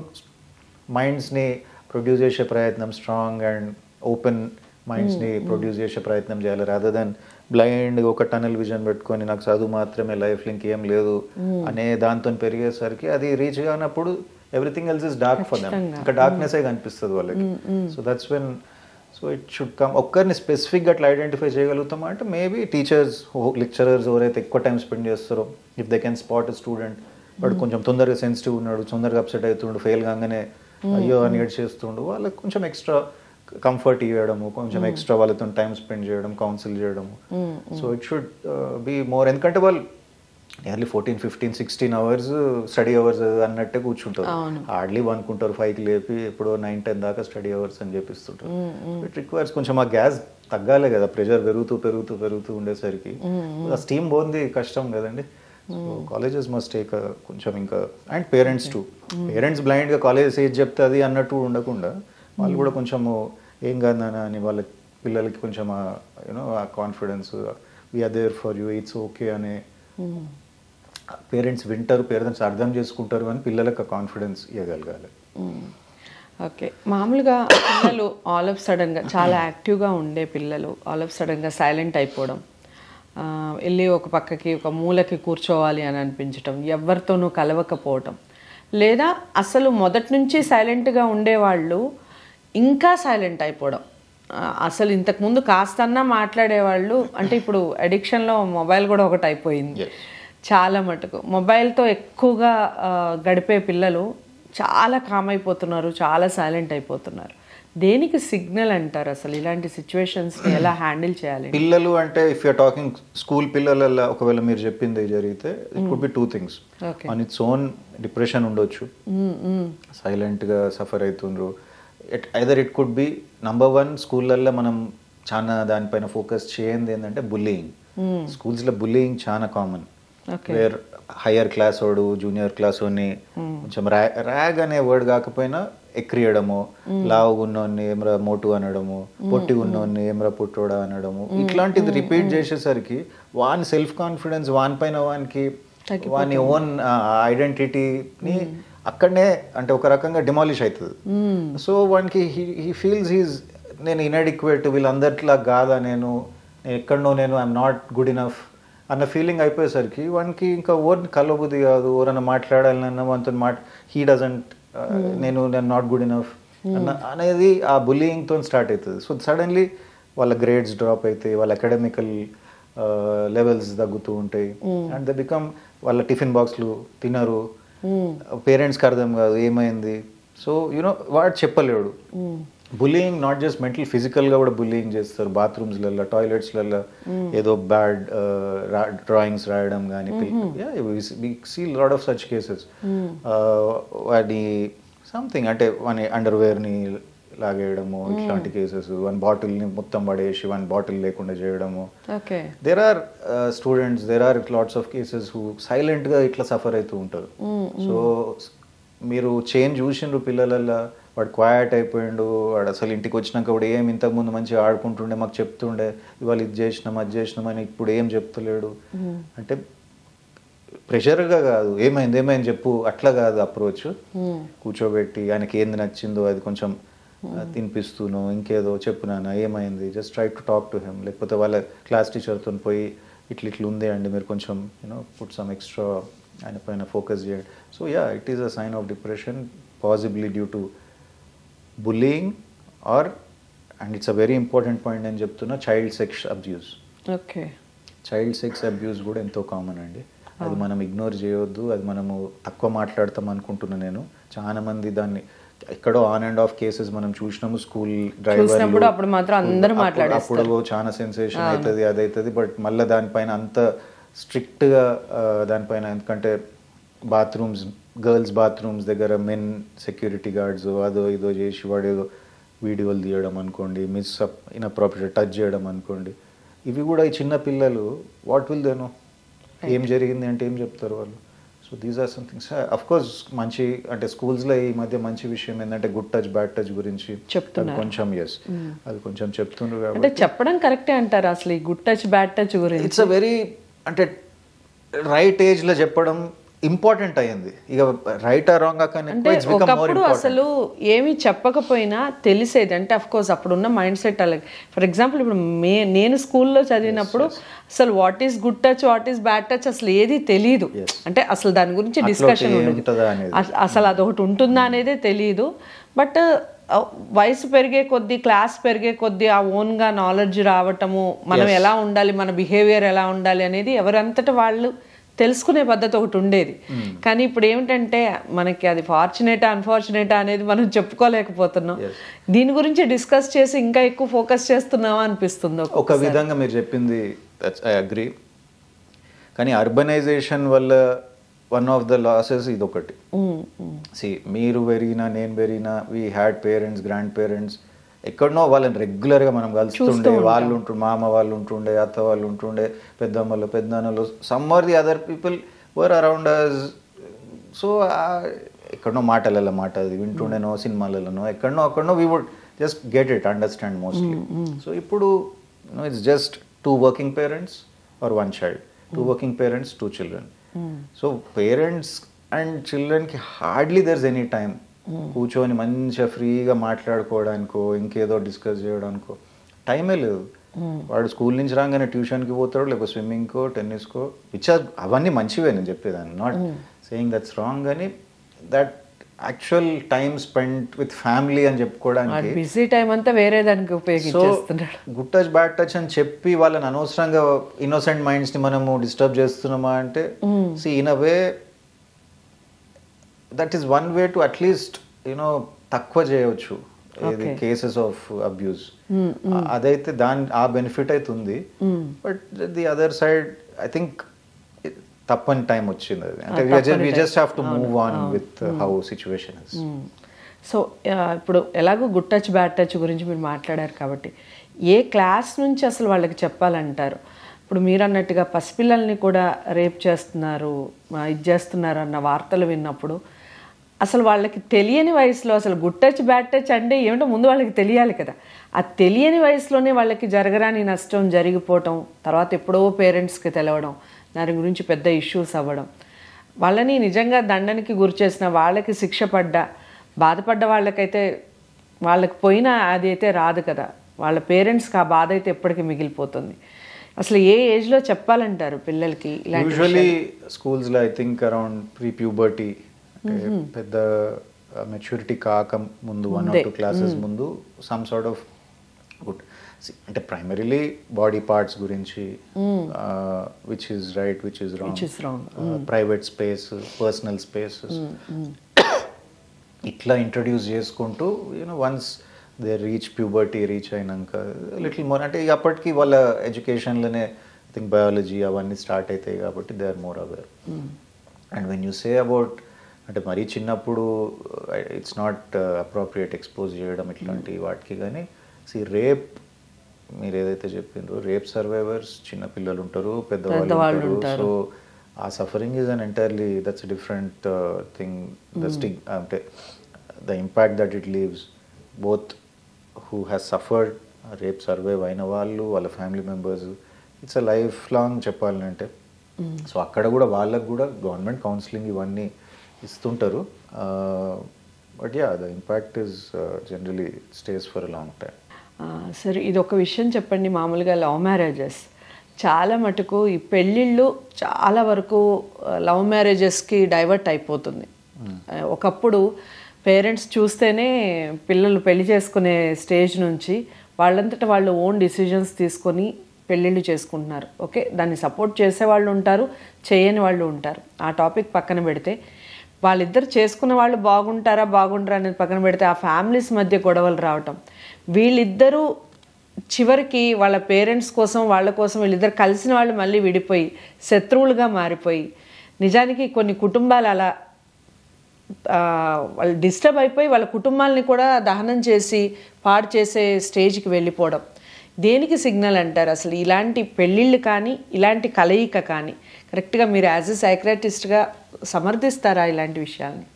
మైండ్స్ని ప్రొడ్యూస్ చేసే ప్రయత్నం, స్ట్రాంగ్ అండ్ ఓపెన్ మైండ్స్ని ప్రొడ్యూస్ చేసే ప్రయత్నం చేయాలి. రాదర్ దెన్ బ్లైండ్గా ఒక టనల్ విజన్ పెట్టుకొని నాకు చదువు మాత్రమే లైఫ్లో ఇంకేం లేదు అనే దాంతో పెరిగేసరికి అది రీచ్ కానప్పుడు everything else is dark for them, ఇంకా డార్క్నెస్సే కనిపిస్తుంది వాళ్ళకి. So that's when so it should come. ఒక్కరిని స్పెసిఫిక్గా అట్లా ఐడెంటిఫై చేయగలుగుతామా అంటే మేబీ టీచర్స్, లెక్చరర్స్ ఎవరైతే ఎక్కువ టైం స్పెండ్ చేస్తారో, if they can spot student but కొంచెం తొందరగా సెన్సిటివ్ ఉన్నాడు, తొందరగా అప్సెట్ అవుతుండు, ఫెయిల్ కాగానే అయ్యో అని ఏడ్ చేస్తుండు, వాళ్ళకి కొంచెం ఎక్స్ట్రా కంఫర్ట్ ఇవ్వడము, కొంచెం ఎక్స్ట్రా వాళ్ళతో టైం స్పెండ్ చేయడం, కౌన్సిల్ చేయడము. So it should be more. ఎందుకంటే వాళ్ళు నియర్లీ 14, 15, 16 అవర్స్ స్టడీ అవర్స్ అన్నట్టే కూర్చుంటారు. హార్డ్లీ అనుకుంటారు 5కి లేపి ఎప్పుడో 9, 10 దాకా స్టడీ అవర్స్ అని చెప్పిస్తుంటారు. ఇట్ రిక్వైర్స్ కొంచెం ఆ గ్యాస్ తగ్గాలి కదా, ప్రెషర్ పెరుగుతూ ఉండేసరికి ఆ స్టీమ్ పోంది కష్టం కదండి. సో కాలేజెస్ మస్ట్ టేక్ కొంచెం ఇంకా, అండ్ పేరెంట్స్ టు, పేరెంట్స్ బ్లైండ్గా కాలేజెస్ ఏది చెప్తే అది అన్నట్టు ఉండకుండా వాళ్ళు కూడా కొంచెము ఏం కాదన్నా అని వాళ్ళ పిల్లలకి కొంచెం యూనో ఆ confidence, we're there for you, it's okay అనే పేరెంట్స్ వింటారు, పేరెంట్స్ అర్థం చేసుకుంటారు అని పిల్లలకు ఆ కాన్ఫిడెన్స్ ఇవ్వగలగాలి. ఓకే. మామూలుగా పిల్లలు ఆల్ ఆఫ్ సడన్గా చాలా యాక్టివ్గా ఉండే పిల్లలు ఆల్ ఆఫ్ సడన్గా సైలెంట్ అయిపోవడం, వెళ్ళి ఒక పక్కకి ఒక మూలకి కూర్చోవాలి అని అనిపించటం, ఎవరితోనూ కలవకపోవటం, లేదా అసలు మొదటి నుంచి సైలెంట్గా ఉండేవాళ్ళు ఇంకా సైలెంట్ అయిపోవడం, అసలు ఇంతకుముందు కాస్తన్నా మాట్లాడేవాళ్ళు, అంటే ఇప్పుడు అడిక్షన్లో మొబైల్ కూడా ఒకటి అయిపోయింది చాలా మటుకు. మొబైల్తో ఎక్కువగా గడిపే పిల్లలు చాలా కామ్ అయిపోతున్నారు, చాలా సైలెంట్ అయిపోతున్నారు. దేనికి సిగ్నల్ అంటారు అసలు? ఇలాంటి సిచ్యువేషన్స్ని ఎలా హ్యాండిల్ చేయాలి? పిల్లలు అంటే ఇఫ్ యూఆర్ టాకింగ్ స్కూల్ పిల్లల, ఒకవేళ మీరు చెప్పింది జరిగితే it could be 2 things. On its own depression ఉండొచ్చు, సైలెంట్గా సఫర్ అవుతుండ్రు. Either it could be number 1 స్కూళ్ళల్లో మనం చాలా దానిపైన ఫోకస్ చేయండి ఏంటంటే బుల్లియింగ్. స్కూల్స్లో బుల్లియింగ్ చాలా కామన్. వేర్ హయ్యర్ క్లాస్ వాడు జూనియర్ క్లాస్ వాడిని కొంచెం ర్యాగ్ అనే వర్డ్ కాకపోయినా ఎక్కిరియడము, లావు ఉన్నోన్ని ఏమరా మోటు అనడము, పొట్టి ఉన్నోన్ని ఏమరా పుట్టోడా అనడము, ఇట్లాంటిది రిపీట్ చేసేసరికి వాని సెల్ఫ్ కాన్ఫిడెన్స్ వానిపైన వాని ఓన్ ఐడెంటిటీని అక్కడనే అంటే ఒక రకంగా డిమాలిష్ అవుతుంది. సో వానికి హీ ఫీల్స్ నేను ఇన్అడిక్వేట్, వీళ్ళందరిలా కాదా, నేను ఎక్కడనో ఐఎమ్ నాట్ గుడ్ ఇనఫ్ అన్న ఫీలింగ్ అయిపోయేసరికి వానికి ఇంకా ఓర్ని కలబుద్ది కాదు, ఎవరన్నా మాట్లాడాలన్నా వానితో హీ డజంట్, నేను నాట్ గుడ్ ఇనఫ్ అనేది ఆ బుల్లియింగ్తో స్టార్ట్ అవుతుంది. సో సడన్లీ వాళ్ళ గ్రేడ్స్ డ్రాప్ అవుతాయి, వాళ్ళ అకాడమికల్ లెవెల్స్ తగ్గుతూ ఉంటాయి, అండ్ ద బికమ్ వాళ్ళ టిఫిన్ బాక్స్లు తినరు, పేరెంట్స్కి అర్థం కాదు ఏమైంది. సో యూనో వాడు చెప్పలేడు. బుల్లియింగ్ నాట్ జస్ట్ మెంటల్, ఫిజికల్గా కూడా బుల్లియింగ్ చేస్తారు. బాత్రూమ్స్లలో, టాయిలెట్స్లలో ఏదో బ్యాడ్ డ్రాయింగ్స్ రాయడం కానీ, we see lot of such cases. వాడి సంథింగ్ అంటే వాని అండర్వేర్ని లాగేయడము, ఇట్లాంటి కేసెస్. 1 బాటిల్ని మొత్తం పడేసి 1 బాటిల్ లేకుండా చేయడము. There are students, there are lots of cases who సైలెంట్గా ఇట్లా సఫర్ అవుతూ ఉంటారు. సో మీరు చేంజ్ చూసిండ్రు పిల్లలలో, వాడు క్వయట్ అయిపోయిండు, వాడు అసలు ఇంటికి వచ్చినాక కూడా ఏం ఇంతకుముందు మంచిగా ఆడుకుంటుండే మాకు చెప్తుండే, ఇవాళ ఇది చేసినాం అది చేసినామని ఇప్పుడు ఏం చెప్తలేడు అంటే ప్రెషర్గా కాదు, ఏమైంది చెప్పు అట్లా కాదు అప్రోచ్. కూర్చోబెట్టి ఆయనకి ఏంది నచ్చిందో అది కొంచెం తినిపిస్తూనో ఇంకేదో చెప్పు నాన్న ఏమైంది, just try to talk to him. లేకపోతే వాళ్ళ క్లాస్ టీచర్తో పోయి ఇట్లా ఉంది అండి మీరు కొంచెం పుట్ సమ్ ఎక్స్ట్రా ఆయన పైన ఫోకస్ చేయండి. So yeah, it is a sign of depression possibly due to bullying or, and it's a very important point నేను చెప్తున్నా, child sex abuse. Okay, child sex abuse కూడా ఎంతో కామన్ అండి. అది మనం ఇగ్నోర్ చేయొద్దు, అది మనము తక్కువ మాట్లాడతాం అనుకుంటున్నా నేను. చాలా మంది దాన్ని ఎక్కడో ఆన్ అండ్ ఆఫ్ కేసెస్ మనం చూసినాము, స్కూల్ డ్రైవర్ అప్పుడు మాత్రం అందరూ మాట్లాడేస్తారు, అప్పుడు చాలా సెన్సేషన్ అవుతుంది అది అవుతుంది. బట్ మళ్ళీ దానిపైన అంత స్ట్రిక్ట్గా దానిపైన్, ఎందుకంటే బాత్రూమ్స్, గర్ల్స్ బాత్రూమ్స్ దగ్గర మెన్ సెక్యూరిటీ గార్డ్స్ అదో ఇదో చేసి వాడు ఏదో వీడియోలు తీయడం అనుకోండి, ఇన్అప్రాప్రియేట్ టచ్ చేయడం అనుకోండి, ఇవి కూడా ఈ చిన్న పిల్లలు వాట్ విల్ దే నో, ఏం జరిగింది అంటే ఏం చెప్తారు వాళ్ళు. So these are somethings. Of course మంచి అంటే స్కూల్స్లో ఈ మధ్య మంచి విషయం ఏంటంటే గుడ్ టచ్ బ్యాడ్ టచ్ గురించి కొంచెం అది కొంచెం చెప్తున్నారు కాబట్టి చెప్పడం కరెక్టే అంటారు. అసలు ఈ గుడ్ టచ్ బ్యాడ్ టచ్ గురించి ఇట్స్ అ వెరీ అంటే రైట్ ఏజ్లో చెప్పడం ఇంపార్టెంట్ అయ్యింది. ఇక రైట్ ఆర్ రాంగ్ అంటే ఒకప్పుడు అసలు ఏమి చెప్పకపోయినా తెలిసేది. అంటే అఫ్ కోర్స్ అప్పుడున్న మైండ్ సెట్ అలాగే. ఫర్ ఎగ్జాంపుల్ ఇప్పుడు నేను స్కూల్లో చదివినప్పుడు అసలు what is good touch what is bad touch అసలు ఏది తెలియదు. అంటే అసలు దాని గురించి డిస్కషన్ ఉండదు, అసలు అదొకటి ఉంటుందా అనేదే తెలియదు. బట్ వయసు పెరిగే కొద్దీ, క్లాస్ పెరిగే కొద్దీ ఆ ఓన్గా నాలెడ్జ్ రావటము, మనం ఎలా ఉండాలి, మన బిహేవియర్ ఎలా ఉండాలి అనేది ఎవరంతటా వాళ్ళు తెలుసుకునే పద్ధతి ఒకటి ఉండేది. కానీ ఇప్పుడు ఏమిటంటే మనకి అది ఫార్చునేటా అన్ఫార్చునేటా అనేది మనం చెప్పుకోలేకపోతున్నాం. దీని గురించి డిస్కస్ చేసి ఇంకా ఎక్కువ ఫోకస్ చేస్తున్నామా అనిపిస్తుంది. ఒక విధంగా మీరు చెప్పింది ఐ అగ్రీ. కానీ అర్బనైజేషన్ వల్ల వన్ ఆఫ్ ద లాసెస్ ఇదొకటి. మీరు పెరిగినా నేను పెరిగినా we had parents, grand parents, ఎక్కడనో వాళ్ళని రెగ్యులర్గా మనం కలుస్తుండే, వాళ్ళు ఉంటుండే, మామ వాళ్ళు ఉంటుండే, అత్త వాళ్ళు ఉంటుండే, పెద్దమ్మలు పెద్దనాన్నలు, some are the other people were around us. So ఎక్కడనో మాటలలో మాట అది వింటుండేనో, సినిమాలలోనో ఎక్కడనో అక్కడనో we would just get it, understand mostly. So ఇప్పుడు it's just 2 working parents or 1 child, 2 working parents, 2 children. So parents and చిల్డ్రన్కి hardly there is any time కూర్చొని మంచిగా ఫ్రీగా మాట్లాడుకోవడానికో ఇంకేదో డిస్కస్ చేయడానికో టైమే లేదు. వాడు స్కూల్ నుంచి రాగానే ట్యూషన్కి పోతాడు, లేకపోతే స్విమ్మింగ్కో టెన్నిస్కో, అవన్నీ మంచివే, నేను చెప్పేదాన్ని నాట్ సేయింగ్ దట్స్ రాంగ్. కానీ that actual time spend with family అని చెప్పుకోవడానికి బిజీ టైం అంతా వేరే దానికి ఉపయోగించేస్తున్నాడు. గుడ్ టచ్ బ్యాడ్ టచ్ అని చెప్పి వాళ్ళని అనవసరంగా ఇన్నోసెంట్ మైండ్స్ని మనము డిస్టర్బ్ చేస్తున్నామా అంటే, see in a way that is one way to at least తక్కువ చేయవచ్చు కేసెస్ ఆఫ్ అబ్యూస్. అదైతే ఆ బెనిఫిట్ అయితే ఉంది. But the other side I think తప్పని టైం వచ్చింది అది. అంటే we just have to move on with how situation is. So ఇప్పుడు ఎలాగో గుడ్ టచ్ బ్యాడ్ టచ్ గురించి మీరు మాట్లాడారు కాబట్టి ఏ క్లాస్ నుంచి అసలు వాళ్ళకి చెప్పాలంటారు? ఇప్పుడు మీరు అన్నట్టుగా పసిపిల్లల్ని కూడా రేప్ చేస్తున్నారు, ఇది చేస్తున్నారు అన్న వార్తలు విన్నప్పుడు అసలు వాళ్ళకి తెలియని వయసులో అసలు గుడ్ టచ్ బ్యాడ్ టచ్ అంటే ఏమిటో ముందు వాళ్ళకి తెలియాలి కదా. ఆ తెలియని వయసులోనే వాళ్ళకి జరగరాని నష్టం జరిగిపోవటం, తర్వాత ఎప్పుడో పేరెంట్స్కి తెలవడం, దాని గురించి పెద్ద ఇష్యూస్ అవ్వడం, వాళ్ళని నిజంగా దండనికి గురి చేసిన వాళ్ళకి శిక్ష పడ్డా బాధపడ్డ వాళ్ళకైతే వాళ్ళకి పోయినా అది అయితే రాదు కదా. వాళ్ళ పేరెంట్స్కి ఆ బాధ అయితే ఎప్పటికీ మిగిలిపోతుంది. అసలు ఏ ఏజ్లో చెప్పాలంటారు పిల్లలకి? యూజువలీ స్కూల్స్లో I think around pre puberty, పెద్ద మెచ్యూరిటీ కాక ముందు 1 or 2 classes ముందు సమ్ సార్ట్ ఆఫ్ గుడ్ అంటే ప్రైమరీలీ బాడీ పార్ట్స్ గురించి, which is right which is wrong, private space, personal spaces, ఇట్లా ఇంట్రడ్యూస్ చేసుకుంటూ once they reach puberty reach అయినాక little more అంటే అప్పటికి వాళ్ళ ఎడ్యుకేషన్లోనే ఐ థింక్ బయాలజీ అవన్నీ స్టార్ట్ అవుతాయి కాబట్టి they are more aware. And when you say about అంటే మరీ చిన్నప్పుడు ఇట్స్ నాట్ అప్రోప్రియేట్ ఎక్స్పోజ్ చేయడం ఇట్లాంటి వాటికి. కానీ రేప్ మీరు ఏదైతే చెప్పిండ్రో, రేప్ సర్వైవర్స్ చిన్నపిల్లలు ఉంటారు, పెద్దవాళ్ళు ఉంటారు. సో ఆ suffering is an entirely that's different thing. The స్టిగ్ అంటే the impact that it leaves both who has suffered rape survive అయిన వాళ్ళు వాళ్ళ family members, it's a life long చెప్పాలంటే. సో అక్కడ కూడా వాళ్ళకు కూడా గవర్నమెంట్ కౌన్సిలింగ్ ఇవన్నీ ఇస్తుంటారు. But yeah, the impact is generally stays for a long time. సరే, ఇది ఒక విషయం చెప్పండి. మామూలుగా లవ్ మ్యారేజెస్ చాలా మటుకు ఈ పెళ్ళిళ్ళు చాలా వరకు లవ్ మ్యారేజెస్కి డైవర్ట్ అయిపోతుంది. ఒకప్పుడు పేరెంట్స్ చూస్తేనే పిల్లలు పెళ్లి చేసుకునే స్టేజ్ నుంచి వాళ్ళంతటా వాళ్ళు ఓన్ డిసిజన్స్ తీసుకొని పెళ్ళిళ్ళు చేసుకుంటున్నారు. ఓకే, దాన్ని సపోర్ట్ చేసేవాళ్ళు ఉంటారు, చేయని వాళ్ళు ఉంటారు. ఆ టాపిక్ పక్కన పెడితే వాళ్ళిద్దరు చేసుకున్న వాళ్ళు బాగుంటారా బాగుంటారా అనేది పక్కన పెడితే ఆ ఫ్యామిలీస్ మధ్య గొడవలు రావటం, వీళ్ళిద్దరూ చివరికి వాళ్ళ పేరెంట్స్ కోసం వాళ్ళ కోసం వీళ్ళిద్దరు కలిసిన వాళ్ళు మళ్ళీ విడిపోయి శత్రువులుగా మారిపోయి, నిజానికి కొన్ని కుటుంబాలు అలా వాళ్ళు డిస్టర్బ్ అయిపోయి వాళ్ళ కుటుంబాలని కూడా దహనం చేసి పాడు చేసే స్టేజ్కి వెళ్ళిపోవడం దేనికి సిగ్నల్ అంటారు? అసలు ఇలాంటి పెళ్ళిళ్ళు కానీ ఇలాంటి కలయిక కానీ కరెక్ట్గా మీరు యాజ్ ఎ సైక్రాటిస్ట్గా సమర్థిస్తారా ఇలాంటి విషయాల్ని?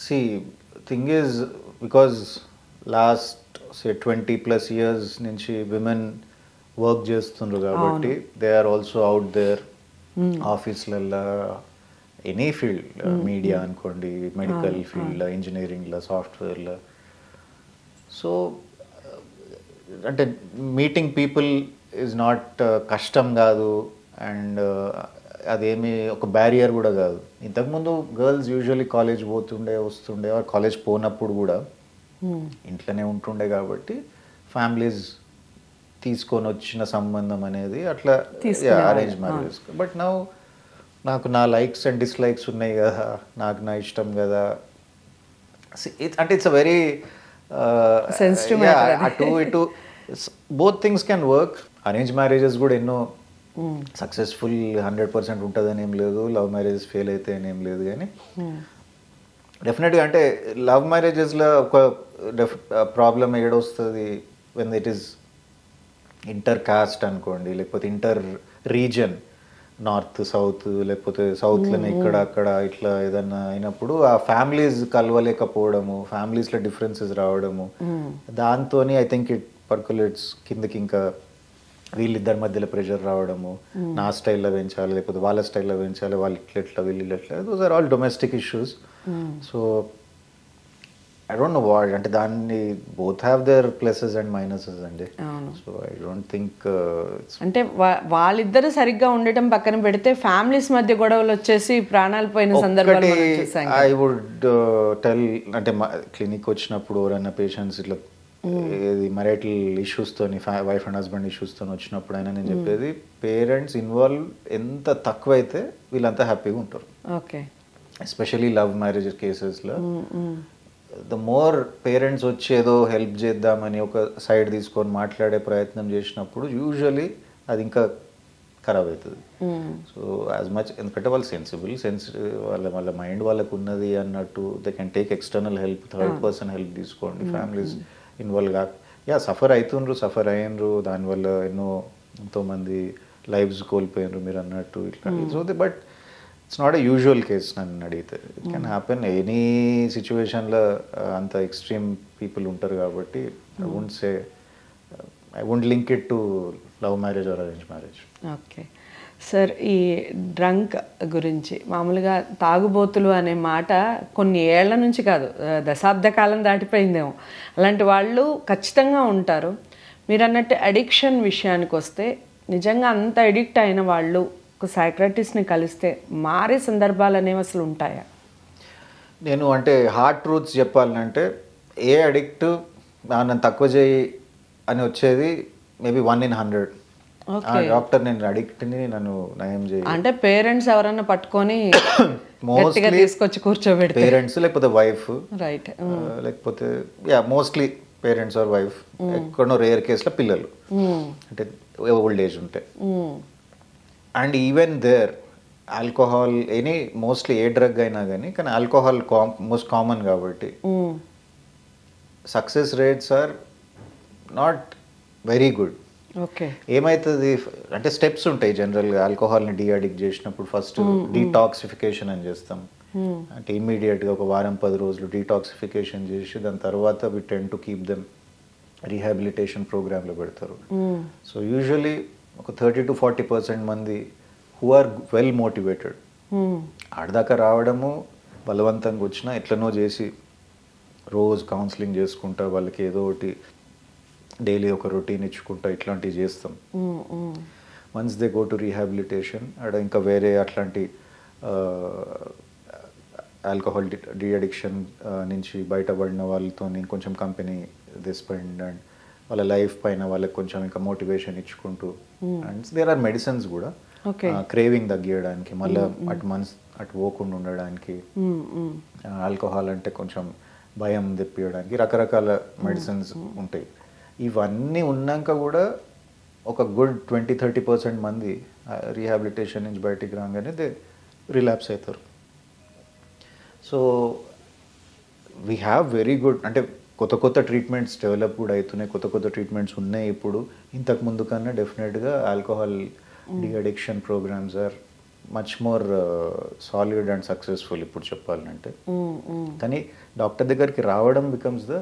See, thing is, because last say 20+ years నుంచి విమెన్ వర్క్ చేస్తుండ్రు కాబట్టి they are also out there ఆఫీస్లలో, ఎనీ ఫీల్డ్, మీడియా అనుకోండి, మెడికల్ ఫీల్డ్లో, ఇంజనీరింగ్లో, సాఫ్ట్వేర్లో. సో అంటే మీటింగ్ పీపుల్ ఈజ్ నాట్ కష్టం కాదు, అండ్ అదేమి ఒక బ్యారియర్ కూడా కాదు. ఇంతకుముందు గర్ల్స్ యూజువల్లీ కాలేజ్ పోతుండే వస్తుండే, కాలేజ్ పోనప్పుడు కూడా ఇంట్లోనే ఉంటుండే కాబట్టి ఫ్యామిలీస్ తీసుకొని వచ్చిన సంబంధం అనేది అట్లా అరేంజ్ మ్యారేజెస్. బట్ నాకు నా లైక్స్ అండ్ డిస్లైక్స్ ఉన్నాయి కదా, నాకు నా ఇష్టం కదా. అంటే ఇట్స్ అ వెరీ అటు ఇటు both things can work. Arrange marriages కూడా ఎన్నో సక్సెస్ఫుల్ 100% ఉంటుందని ఏం లేదు, లవ్ మ్యారేజెస్ ఫెయిల్ అయితే అని ఏం లేదు. కానీ డెఫినెట్గా అంటే లవ్ మ్యారేజెస్లో ఒక ప్రాబ్లం ఏడొస్తుంది when it is inter caste అనుకోండి, లేకపోతే ఇంటర్ రీజన్, నార్త్ సౌత్, లేకపోతే సౌత్లోనే ఇక్కడ అక్కడ ఇట్లా ఏదన్నా అయినప్పుడు ఆ ఫ్యామిలీస్ కలవలేకపోవడము, ఫ్యామిలీస్లో డిఫరెన్సెస్ రావడము, దాంతో ఐ థింక్ ఇట్ పర్కులేట్స్ కిందకి. ఇంకా వీళ్ళిద్దరి మధ్యలో ప్రెషర్ రావడము, నా స్టైల్లో పెంచాలి లేకపోతే వాళ్ళ స్టైల్లో పెంచాలి, వాళ్ళు ఇట్లా వీళ్ళు ఇట్లా, those are all domestic issues. So I don't know what, అంటే దాన్ని both have their pluses and minuses అండి. సో ఐ డోంట్ థింక్ అంటే వాళ్ళిద్దరు సరిగ్గా ఉండటం పక్కన పెడితే ఫ్యామిలీస్ మధ్య గొడవలు వచ్చేసి ప్రాణాలు పోయిన సందర్భాలు ఐ వుడ్ టెల్, అంటే క్లినిక్ వచ్చినప్పుడు ఎవరైనా పేషెంట్స్ ఇట్లా ఏది మ్యారిటల్ ఇష్యూస్తోని, వైఫ్ అండ్ హస్బెండ్ ఇష్యూస్తో వచ్చినప్పుడు అయినా నేను చెప్పేది, పేరెంట్స్ ఇన్వాల్వ్ ఎంత తక్కువైతే వీళ్ళంతా హ్యాపీగా ఉంటారు. ఓకే, ఎస్పెషలీ లవ్ మ్యారేజ్ కేసెస్లో ద మోర్ పేరెంట్స్ వచ్చి ఏదో హెల్ప్ చేద్దామని ఒక సైడ్ తీసుకొని మాట్లాడే ప్రయత్నం చేసినప్పుడు యూజువలీ అది ఇంకా ఖరాబ్ అవుతుంది. సో యాజ్ మచ్, ఎందుకంటే వాళ్ళు సెన్సిటివ్, వాళ్ళ మైండ్ వాళ్ళకు ఉన్నది అన్నట్టు, they can take external help, third person help తీసుకోండి. ఫ్యామిలీస్ ఇన్వాల్వ్ సఫర్ అవుతుండ్రు, సఫర్ అయ్యిండ్రు, దానివల్ల ఎంతోమంది లైఫ్స్ కోల్పోయినరు మీరు అన్నట్టు ఇట్లా. So but it's not a usual case నన్ను అడిగితే. ఇట్ కెన్ హ్యాపెన్ ఎనీ సిచ్యువేషన్లో, అంత ఎక్స్ట్రీమ్ పీపుల్ ఉంటారు కాబట్టి I won't link it to love marriage or arrange marriage. Okay sir, ఈ డ్రంక్ గురించి మామూలుగా తాగుబోతులు అనే మాట కొన్ని ఏళ్ల నుంచి కాదు, దశాబ్ద కాలం దాటిపోయిందేమో, అలాంటి వాళ్ళు ఖచ్చితంగా ఉంటారు. మీరు అన్నట్టు అడిక్షన్ విషయానికి వస్తే నిజంగా అంత అడిక్ట్ అయిన వాళ్ళు ఒక సైక్రాటిస్ట్ని కలిస్తే మారే సందర్భాలు అనేవి అసలు ఉంటాయా? నేను అంటే హార్డ్ ట్రూత్స్ చెప్పాలంటే, ఏ అడిక్ట్ నన్ను తక్కువ చేయి అని వచ్చేది మేబీ 1 in 100. డాక్టర్ నేను అడిక్ట్ని నన్ను నయం చేయి అంటే పేరెంట్స్ ఎవరన్నా పట్టుకొని మోస్ట్లీ తీసుకొచ్చి కూర్చోబెడితే, పేరెంట్స్ లేకపోతే వైఫ్, రైట్, లేకపోతే మోస్ట్లీ పేరెంట్స్ ఆర్ వైఫ్, ఎక్కడో రేర్ కేసులో పిల్లలు, అంటే ఓల్డ్ ఏజ్ ఉంటే. And even there alcohol, mostly ఏ డ్రగ్ అయినా కానీ ఆల్కహాల్ మోస్ట్ కామన్ కాబట్టి success rates are not very good. Okay, ఏమవుతుంది అంటే స్టెప్స్ ఉంటాయి జనరల్గా ఆల్కహాల్ని డీఅడిక్ట్ చేసినప్పుడు. ఫస్ట్ డీటాక్సిఫికేషన్ అని చేస్తాం, అంటే ఇమ్మీడియట్గా ఒక వారం 10 రోజులు డీటాక్సిఫికేషన్ చేసి దాని తర్వాత we tend to keep them rehabilitation ప్రోగ్రాంలో పెడతారు. సో యూజువలీ ఒక 30-40% మంది హూ ఆర్ వెల్ మోటివేటెడ్ ఆడదాకా రావడము, బలవంతంగా వచ్చినా ఎట్లనో చేసి రోజు కౌన్సిలింగ్ చేసుకుంటా వాళ్ళకి ఏదో ఒకటి డైలీ ఒక రొటీన్ ఇచ్చుకుంటా ఇట్లాంటివి చేస్తాం. Once they go to rehabilitation అక్కడ ఇంకా వేరే అట్లాంటి ఆల్కహాల్ డి అడిక్షన్ నుంచి బయటపడిన వాళ్ళతో కొంచెం కంపెనీ దే స్పెండ్ అండ్ వాళ్ళ లైఫ్ పైన వాళ్ళకి కొంచెం ఇంకా మోటివేషన్ ఇచ్చుకుంటూ అండ్ దేర్ ఆర్ మెడిసిన్స్ కూడా క్రేవింగ్ తగ్గియడానికి, మళ్ళీ అటు పోకుండా ఉండడానికి, ఆల్కహాల్ అంటే కొంచెం భయం తెప్పియడానికి రకరకాల మెడిసిన్స్ ఉంటాయి. ఇవన్నీ ఉన్నాక కూడా ఒక గుడ్ 20-30% మంది రీహాబిలిటేషన్ నుంచి బయటికి రాగానే దే రిలాప్స్ అవుతారు. So we have very good, అంటే కొత్త ట్రీట్మెంట్స్ డెవలప్ కూడా అవుతున్నాయి, కొత్త ట్రీట్మెంట్స్ ఉన్నాయి ఇప్పుడు. ఇంతకు ముందు కన్నా డెఫినెట్గా alcohol de addiction programs are much more solid and successful ఇప్పుడు చెప్పాలంటే. కానీ డాక్టర్ దగ్గరికి రావడం బికమ్స్ ద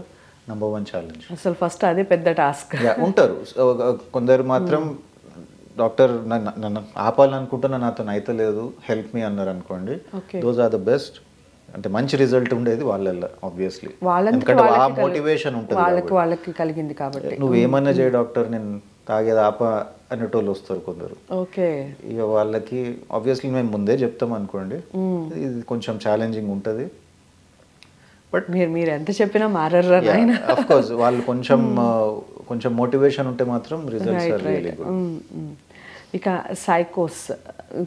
నంబర్ 1 ఛాలెంజ్. అసలు ఫస్ట్ అదే పెద్ద టాస్క్. ఉంటారు కొందరు మాత్రం డాక్టర్ నన్ను ఆపాలనుకుంటున్నా, నాతో అయితలేదు, హెల్ప్ మీ అన్నారు అనుకోండి, దోస్ ఆర్ ద బెస్ట్. అంటే మంచి రిజల్ట్ ఉండేది వాళ్ళల్లో ఆబ్వియస్లీ, ఎందుకంటే ఆ మోటివేషన్ ఉంటుంది వాళ్ళకి కలిగింది కాబట్టి. నువ్వు ఏమన్నా చేయ డాక్టర్, నేను తాగేది ఆప అనేటోళ్ళు వస్తారు కొందరు. ఓకే, ఇక వాళ్ళకి ఆబ్వియస్లీ మేము ముందే చెప్తాం అనుకోండి, ఇది కొంచెం ఛాలెంజింగ్ ఉంటుంది. బట్ మీరు ఎంత చెప్పినా మారర్రా నాయన. ఆఫ్ కోర్స్ వాళ్ళు కొంచెం మోటివేషన్ ఉంటే మాత్రం రిజల్ట్స్ ఆర్ రియల్లీ గుడ్. ఇక సైకోస్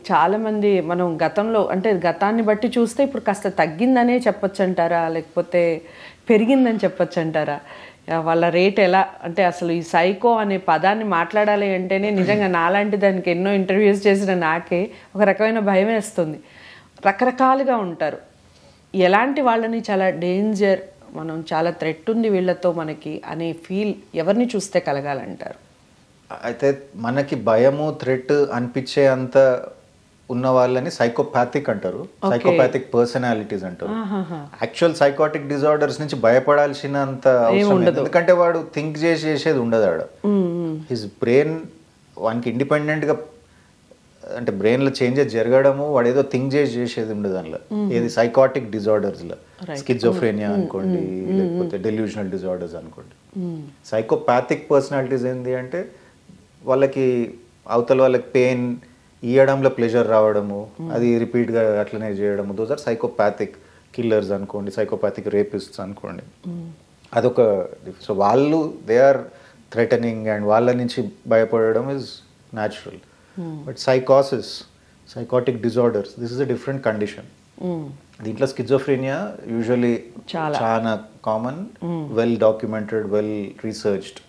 చాలామంది మనం గతంలో అంటే గతాన్ని బట్టి చూస్తే ఇప్పుడు కాస్త తగ్గిందనే చెప్పొచ్చు అంటారా, లేకపోతే పెరిగిందని చెప్పొచ్చు అంటారా? వాళ్ళ రేట్ ఎలా, అంటే అసలు ఈ సైకో అనే పదాన్ని మాట్లాడాలి అంటేనే నిజంగా నాలాంటి దానికి ఎన్నో ఇంటర్వ్యూస్ చేసిన నాకే ఒక రకమైన భయం వేస్తుంది. రకరకాలుగా ఉంటారు. ఎలాంటి వాళ్ళని చాలా డేంజర్, మనం చాలా థ్రెట్ ఉంది వీళ్ళతో మనకి అనే ఫీల్ ఎవరిని చూస్తే కలగాలంటారు? అయితే మనకి భయము థ్రెట్ అనిపించే అంత ఉన్న వాళ్ళని సైకోపాథిక్ అంటారు, సైకోపాథిక్ పర్సనాలిటీస్ అంటారు. యాక్చువల్ సైకోటిక్ డిజార్డర్స్ నుంచి భయపడాల్సినంత అవసరం లేదు, ఎందుకంటే వాడు థింక్ చేసేది ఉండదు ఆడ. హిజ్ బ్రెయిన్ వానికి ఇండిపెండెంట్గా, అంటే బ్రెయిన్లో చేంజెస్ జరగడము, వాడు ఏదో థింక్ చేసేది ఉండదు అందులో. ఏది సైకోటిక్ డిజార్డర్స్లో, స్కిజోఫ్రేనియా అనుకోండి, లేకపోతే డెల్యూషనల్ డిజార్డర్స్ అనుకోండి. సైకోపాథిక్ పర్సనాలిటీస్ ఏంటి అంటే వాళ్ళకి అవతల వాళ్ళకి పెయిన్ ఇవ్వడంలో ప్లెజర్ రావడము, అది రిపీట్గా అట్లనే చేయడము, దోస్ ఆర్ సైకోపాథిక్. కిల్లర్స్ అనుకోండి, సైకోపాథిక్ రేపిస్ట్స్ అనుకోండి, అదొక. సో వాళ్ళు దే ఆర్ థ్రెటనింగ్ అండ్ వాళ్ళ నుంచి భయపడడం ఇస్ న్యాచురల్. బట్ సైకోసిస్, psychotic disorders, this is a different condition. దీంట్లో స్కిజోఫ్రేనియా యూజువల్లీ చాలా common, well documented, well researched.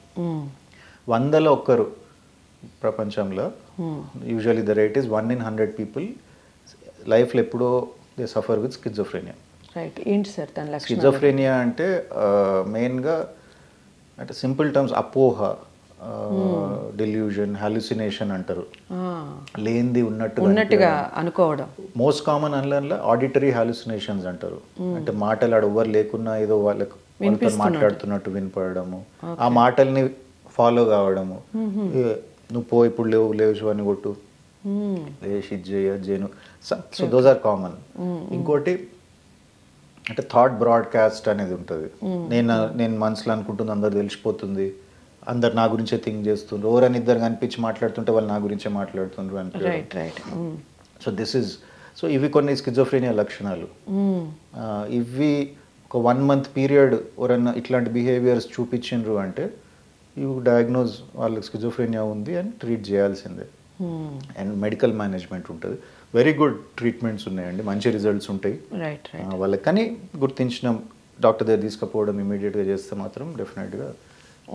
100లో ఒక్కరు ప్రపంచంలో, usually the rate is 1 in 100 people లైఫ్లో ఎప్పుడో they suffer with schizophrenia. Right, ఏంటి సార్ దాని లక్షణాలు? స్కిజోఫ్రేనియా అంటే మెయిన్గా అంటే సింపుల్ టర్మ్స్ అపోహ, డెల్యూజన్, హాలుసినేషన్ అంటారు, లేనిది ఉన్నట్టుగా అనుకోవడం. మోస్ట్ కామన్ అందులో ఆడిటరీ హాలుసినేషన్స్ అంటారు, అంటే మాటలు ఆడ ఎవ్వరు లేకున్నా ఏదో వాళ్ళకు మాట్లాడుతున్నట్టు వినపడము, ఆ మాటల్ని ఫాలో కావడము. నువ్వు పో, ఇప్పుడు లేవు అని కొట్టు, లేచి చేయను. So those are common. ఇంకోటి అంటే థాట్ బ్రాడ్కాస్ట్ అనేది ఉంటుంది. నేను మనసులో అనుకుంటుంది అందరు తెలిసిపోతుంది, అందరు నా గురించే థింక్ చేస్తుండ్రు, ఎవరైనా ఇద్దరు కనిపించి మాట్లాడుతుంటే వాళ్ళు నా గురించే మాట్లాడుతుండ్రు అని. సో ఇవి కొన్ని స్కిజోఫ్రేనియా లక్షణాలు. ఇవి ఒక 1 month పీరియడ్ ఎవరైనా ఇట్లాంటి బిహేవియర్స్ చూపించిండ్రు అంటే యూ డయాగ్నోజ్ వాళ్ళకి స్కిజోఫ్రేనియా ఉంది అని ట్రీట్ చేయాల్సిందే. అండ్ మెడికల్ మేనేజ్మెంట్ ఉంటుంది, వెరీ గుడ్ ట్రీట్మెంట్స్ ఉన్నాయండి, మంచి రిజల్ట్స్ ఉంటాయి వాళ్ళకి. కానీ గుర్తించిన డాక్టర్ దగ్గర తీసుకుపోవడం ఇమీడియట్గా చేస్తే మాత్రం డెఫినెట్గా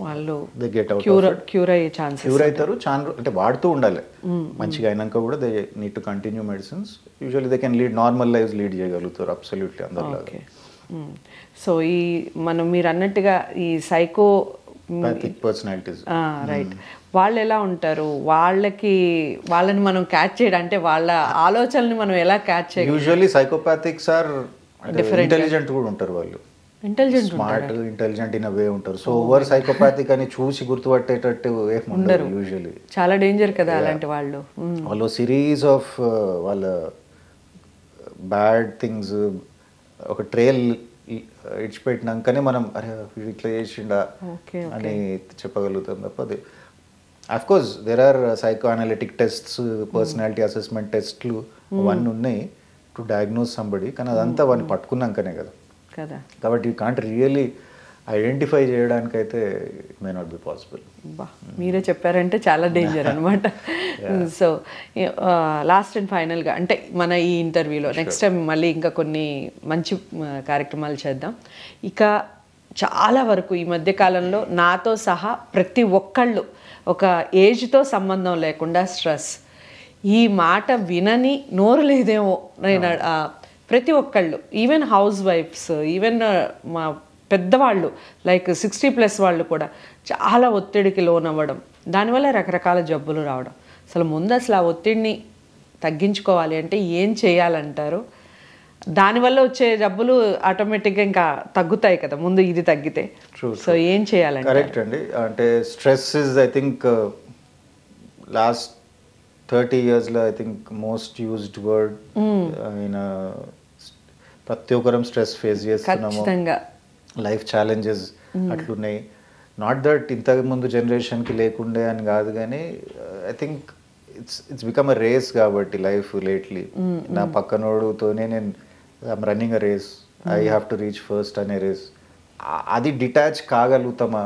వాళ్ళు క్యూర్ అవుతారు. చాలా అంటే వాడుతూ ఉండాలి, మంచిగా అయినాక కూడా they need to continue medicines. Usually they can lead normal life lead చేయగలుగుతారు అబ్సల్యూట్లీ అందరిలాగా. సో మీరు అన్నట్టుగా ఈ సైకో పర్సనాలిటీస్ రైట్, వాళ్ళు ఎలా ఉంటారు, వాళ్ళని మనం క్యాచ్ చేయడం అంటే వాళ్ళ ఆలోచనని మనం ఎలా క్యాచ్ చేయగలం? యూజువల్లీ సైకోపాథిక్స్ ఆర్ ఇంటెలిజెంట్ కూడా ఉంటారు, వాళ్ళు intelligent smart intelligent in way ఉంటారు. సో ఓవర్ సైకోపాథిక్ అని చూసి గుర్తుపట్టేటట్టు ఏం ఉండరు యూజువల్లీ. చాలా డేంజర్ కదా అలాంటి వాళ్ళు. వాళ్ళు సిరీస్ ఆఫ్ వాళ్ళ బ్యాడ్ థింగ్స్ ఒక ట్రేల్ ఇడిచిపెట్టినాకనే మనం అరే వీడు ఇట్లా చేసిండా అని చెప్పగలుగుతాం తప్ప. Of course there are psycho analytic tests, personality assessment టెస్ట్లు అవన్నీ ఉన్నాయి టు డయాగ్నోస్ సంబడి, కానీ అదంతా వాడిని పట్టుకున్నాకనే కదా. కాబట్టి యూ కాంట్ రియల్లీ ఐడెంటిఫై చేయడానికైతే it may not be possible. మీరే చెప్పారంటే చాలా డేంజర్ అనమాట. సో లాస్ట్ అండ్ ఫైనల్గా అంటే మన ఈ ఇంటర్వ్యూలో నెక్స్ట్ టైం మళ్ళీ ఇంకా కొన్ని మంచి కార్యక్రమాలు చేద్దాం. ఇక చాలా వరకు ఈ మధ్యకాలంలో నాతో సహా ప్రతి ఒక్కళ్ళు ఒక ఏజ్తో సంబంధం లేకుండా స్ట్రెస్, ఈ మాట వినని నోరు లేదేమో నేను ప్రతి ఒక్కళ్ళు, ఈవెన్ హౌస్ వైఫ్స్, ఈవెన్ మా పెద్దవాళ్ళు లైక్ 60+ వాళ్ళు కూడా చాలా ఒత్తిడికి లోనవ్వడం, దానివల్ల రకరకాల జబ్బులు రావడం. అసలు ఆ ఒత్తిడిని తగ్గించుకోవాలి అంటే ఏం చేయాలంటారు? దానివల్ల వచ్చే జబ్బులు ఆటోమేటిక్గా ఇంకా తగ్గుతాయి కదా ముందు ఇది తగ్గితే. సో ఏం చేయాలంటే? కరెక్ట్ అండి. అంటే stress is I think last 30 yearsలో I think most used word. ప్రతి ఒక్కరం స్ట్రెస్ ఫేస్ చేస్తున్నాము, లైఫ్ ఛాలెంజెస్ అట్లున్నాయి. నాట్ దట్ ఇంతకు ముందు జనరేషన్కి లేకుండే అని కాదు, కానీ I think it's become a race కాబట్టి లైఫ్ లేట్లీ. నా పక్కనోడుతోనే నేను I'm running a race, I have to reach first అనే రేస్. అది డిటాచ్ కాగలుగుతామా,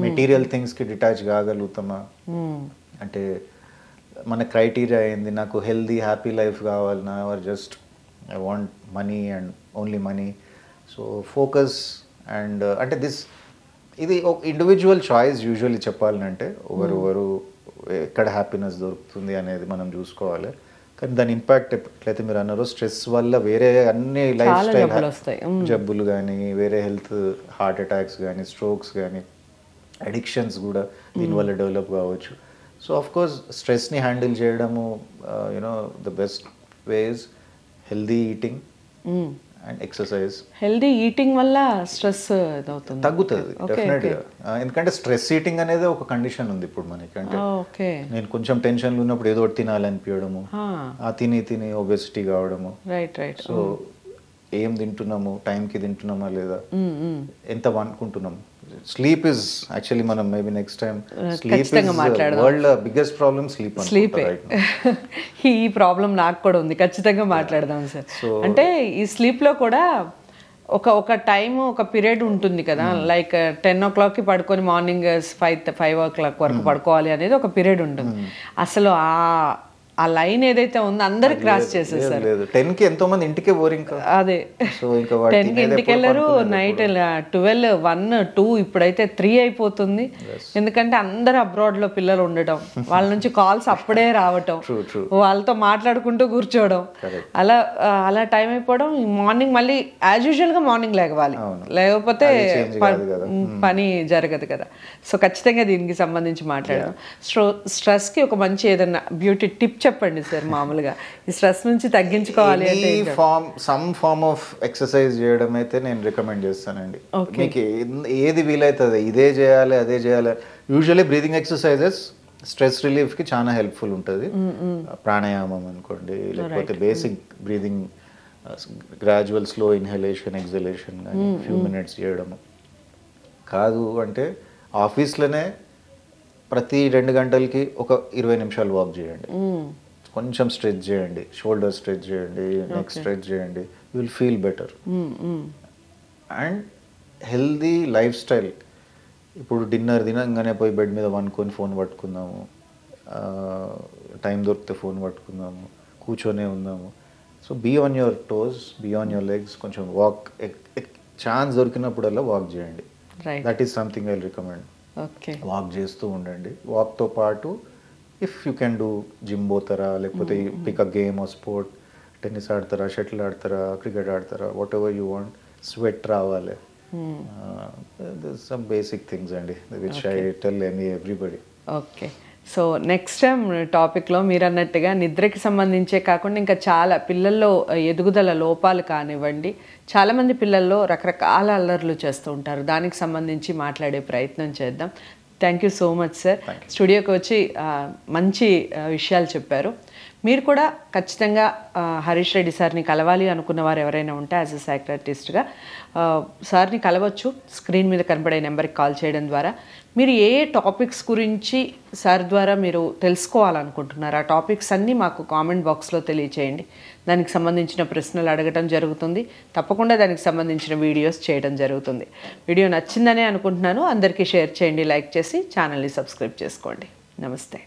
మెటీరియల్ థింగ్స్కి డిటాచ్ కాగలుగుతామా? అంటే మన క్రైటీరియా ఏంది? నాకు హెల్దీ హ్యాపీ లైఫ్ కావాలన్నా, or just I want money and only money? So focus and అంటే ఇది ఒక ఇండివిజువల్ చాయిస్. యూజువల్లీ చెప్పాలంటే ఎవరు ఎక్కడ హ్యాపీనెస్ దొరుకుతుంది అనేది మనం చూసుకోవాలి. కానీ దాని ఇంపాక్ట్ ఎట్లయితే మీరు అన్నారో స్ట్రెస్ వల్ల వేరే అన్ని లైఫ్ స్టైల్ జబ్బులు కానీ, వేరే హెల్త్, హార్ట్ అటాక్స్ కానీ, స్ట్రోక్స్ కానీ, అడిక్షన్స్ కూడా దీనివల్ల డెవలప్ కావచ్చు. సో ఆఫ్ కోర్స్ స్ట్రెస్ని హ్యాండిల్ చేయడము you know the best ways healthy eating and exercise. Healthy eating వల్ల స్ట్రెస్ తగ్గుతుంది డెఫినెట్గా. ఎందుకంటే స్ట్రెస్ ఈటింగ్ అనేది ఒక కండిషన్ ఉంది ఇప్పుడు మనకి. అంటే నేను కొంచెం టెన్షన్లు ఉన్నప్పుడు ఏదో ఒకటి తినాలనిపించడము, తిని ఒబెసిటీ కావడము. సో ఏం తింటున్నాము, టైంకి తింటున్నామా లేదా, ఎంత అనుకుంటున్నాము. స్లీప్ ఇస్ యాక్చువల్లీ మనం maybe next time sleep is world biggest problem sleep. ఈ ప్రాబ్లం నాకు కూడా ఉంది, ఖచ్చితంగా మాట్లాడదాం సార్. అంటే ఈ స్లీప్లో కూడా ఒక టైం, ఒక పీరియడ్ ఉంటుంది కదా, లైక్ 10 o'clockకి పడుకొని మార్నింగ్ 5 o'clock వరకు పడుకోవాలి అనేది ఒక పీరియడ్ ఉంటుంది. అసలు ఆ లైన్ ఏదైతే ఉందో అందరు క్రాస్ చేసేసారు. 10కి ఎంతో మంది ఇంటికే బోరింగ్. అదే 10కి ఇంటికి వెళ్ళరు, నైట్ 12, 1, 2, ఇప్పుడైతే 3 అయిపోతుంది. ఎందుకంటే అందరు అబ్రాడ్ లో పిల్లలు ఉండటం, వాళ్ళ నుంచి కాల్స్ అప్పుడే రావటం, వాళ్ళతో మాట్లాడుకుంటూ కూర్చోవడం, అలా టైం అయిపోవడం. మార్నింగ్ మళ్ళీ యాజ్ యూజువల్ గా మార్నింగ్ లేవాలి, లేకపోతే పని జరగదు కదా. సో ఖచ్చితంగా దీనికి సంబంధించి మాట్లాడదాం. స్ట్రెస్ కి ఒక మంచి ఏదన్నా బ్యూటీ టిప్ చెప్పండి సార్. మామూలుగా ఈ స్ట్రెస్ నుంచి తగ్గించుకోవాలి అంటే సమ్ ఫార్మ్ ఆఫ్ ఎక్సర్సైజ్ చేయడం అయితే నేను రికమెండ్ చేస్తానండి. మీకు ఏది వీలవుతుంది ఇదే చేయాలి అదే చేయాలి. యూజువల్లీ బ్రీతింగ్ ఎక్సర్సైజెస్ స్ట్రెస్ రిలీఫ్కి చాలా హెల్ప్ఫుల్ ఉంటుంది. ప్రాణాయామం అనుకోండి, లేకపోతే basic breathing, gradual slow inhalation exhalation కానీ ఫ్యూ మినిట్స్ చేయడము. కాదు అంటే ఆఫీస్లోనే ప్రతి 2 గంటలకి ఒక 20 నిమిషాలు వాక్ చేయండి, కొంచెం స్ట్రెచ్ చేయండి, షోల్డర్ స్ట్రెచ్ చేయండి, నెక్ స్ట్రెచ్ చేయండి, you will feel better. And healthy lifestyle. ఇప్పుడు డిన్నర్ తినగానే పోయి బెడ్ మీద వండుకొని ఫోన్ పట్టుకుందాము, టైం దొరికితే ఫోన్ పట్టుకుందాము, కూర్చొనే ఉందాము. So be on your toes, be on your legs. కొంచెం వాక్, ఛాన్స్ దొరికినప్పుడల్లా వాక్ చేయండి. That is something I recommend. Walk చేస్తూ ఉండండి. వాక్తో పాటు if you can do gym పోతారా, లేకపోతే pick a game or sport, tennis ఆడతారా, షటిల్ ఆడతారా, క్రికెట్ ఆడతారా, what ever you want. Sweat రావాలి. సమ్ బేసిక్ థింగ్స్ అండి which I tell everybody. Okay so next time టాపిక్లో మీరు అన్నట్టుగా నిద్రకి సంబంధించే కాకుండా ఇంకా చాలా పిల్లల్లో ఎదుగుదల లోపాలు కానివ్వండి, చాలామంది పిల్లల్లో రకరకాల అల్లర్లు చేస్తూ ఉంటారు, దానికి సంబంధించి మాట్లాడే ప్రయత్నం చేద్దాం. Thank you so much sir, స్టూడియోకి వచ్చి మంచి విషయాలు చెప్పారు. మీరు కూడా ఖచ్చితంగా హరీష్ రెడ్డి సార్ని కలవాలి అనుకున్న వారు ఎవరైనా ఉంటే యాజ్ ఎ సైకాట్రిస్ట్గా సార్ని కలవచ్చు. స్క్రీన్ మీద కనబడే నెంబర్కి కాల్ చేయడం ద్వారా మీరు ఏ టాపిక్స్ గురించి సార్ ద్వారా మీరు తెలుసుకోవాలనుకుంటున్నారు ఆ టాపిక్స్ అన్నీ మాకు కామెంట్ బాక్స్లో తెలియచేయండి. దానికి సంబంధించిన ప్రశ్నలు అడగటం జరుగుతుంది, తప్పకుండా దానికి సంబంధించిన వీడియోస్ చేయడం జరుగుతుంది. వీడియో నచ్చిందనే అనుకుంటున్నాను. అందరికీ షేర్ చేయండి, లైక్ చేసి ఛానల్ని సబ్స్క్రైబ్ చేసుకోండి. నమస్తే.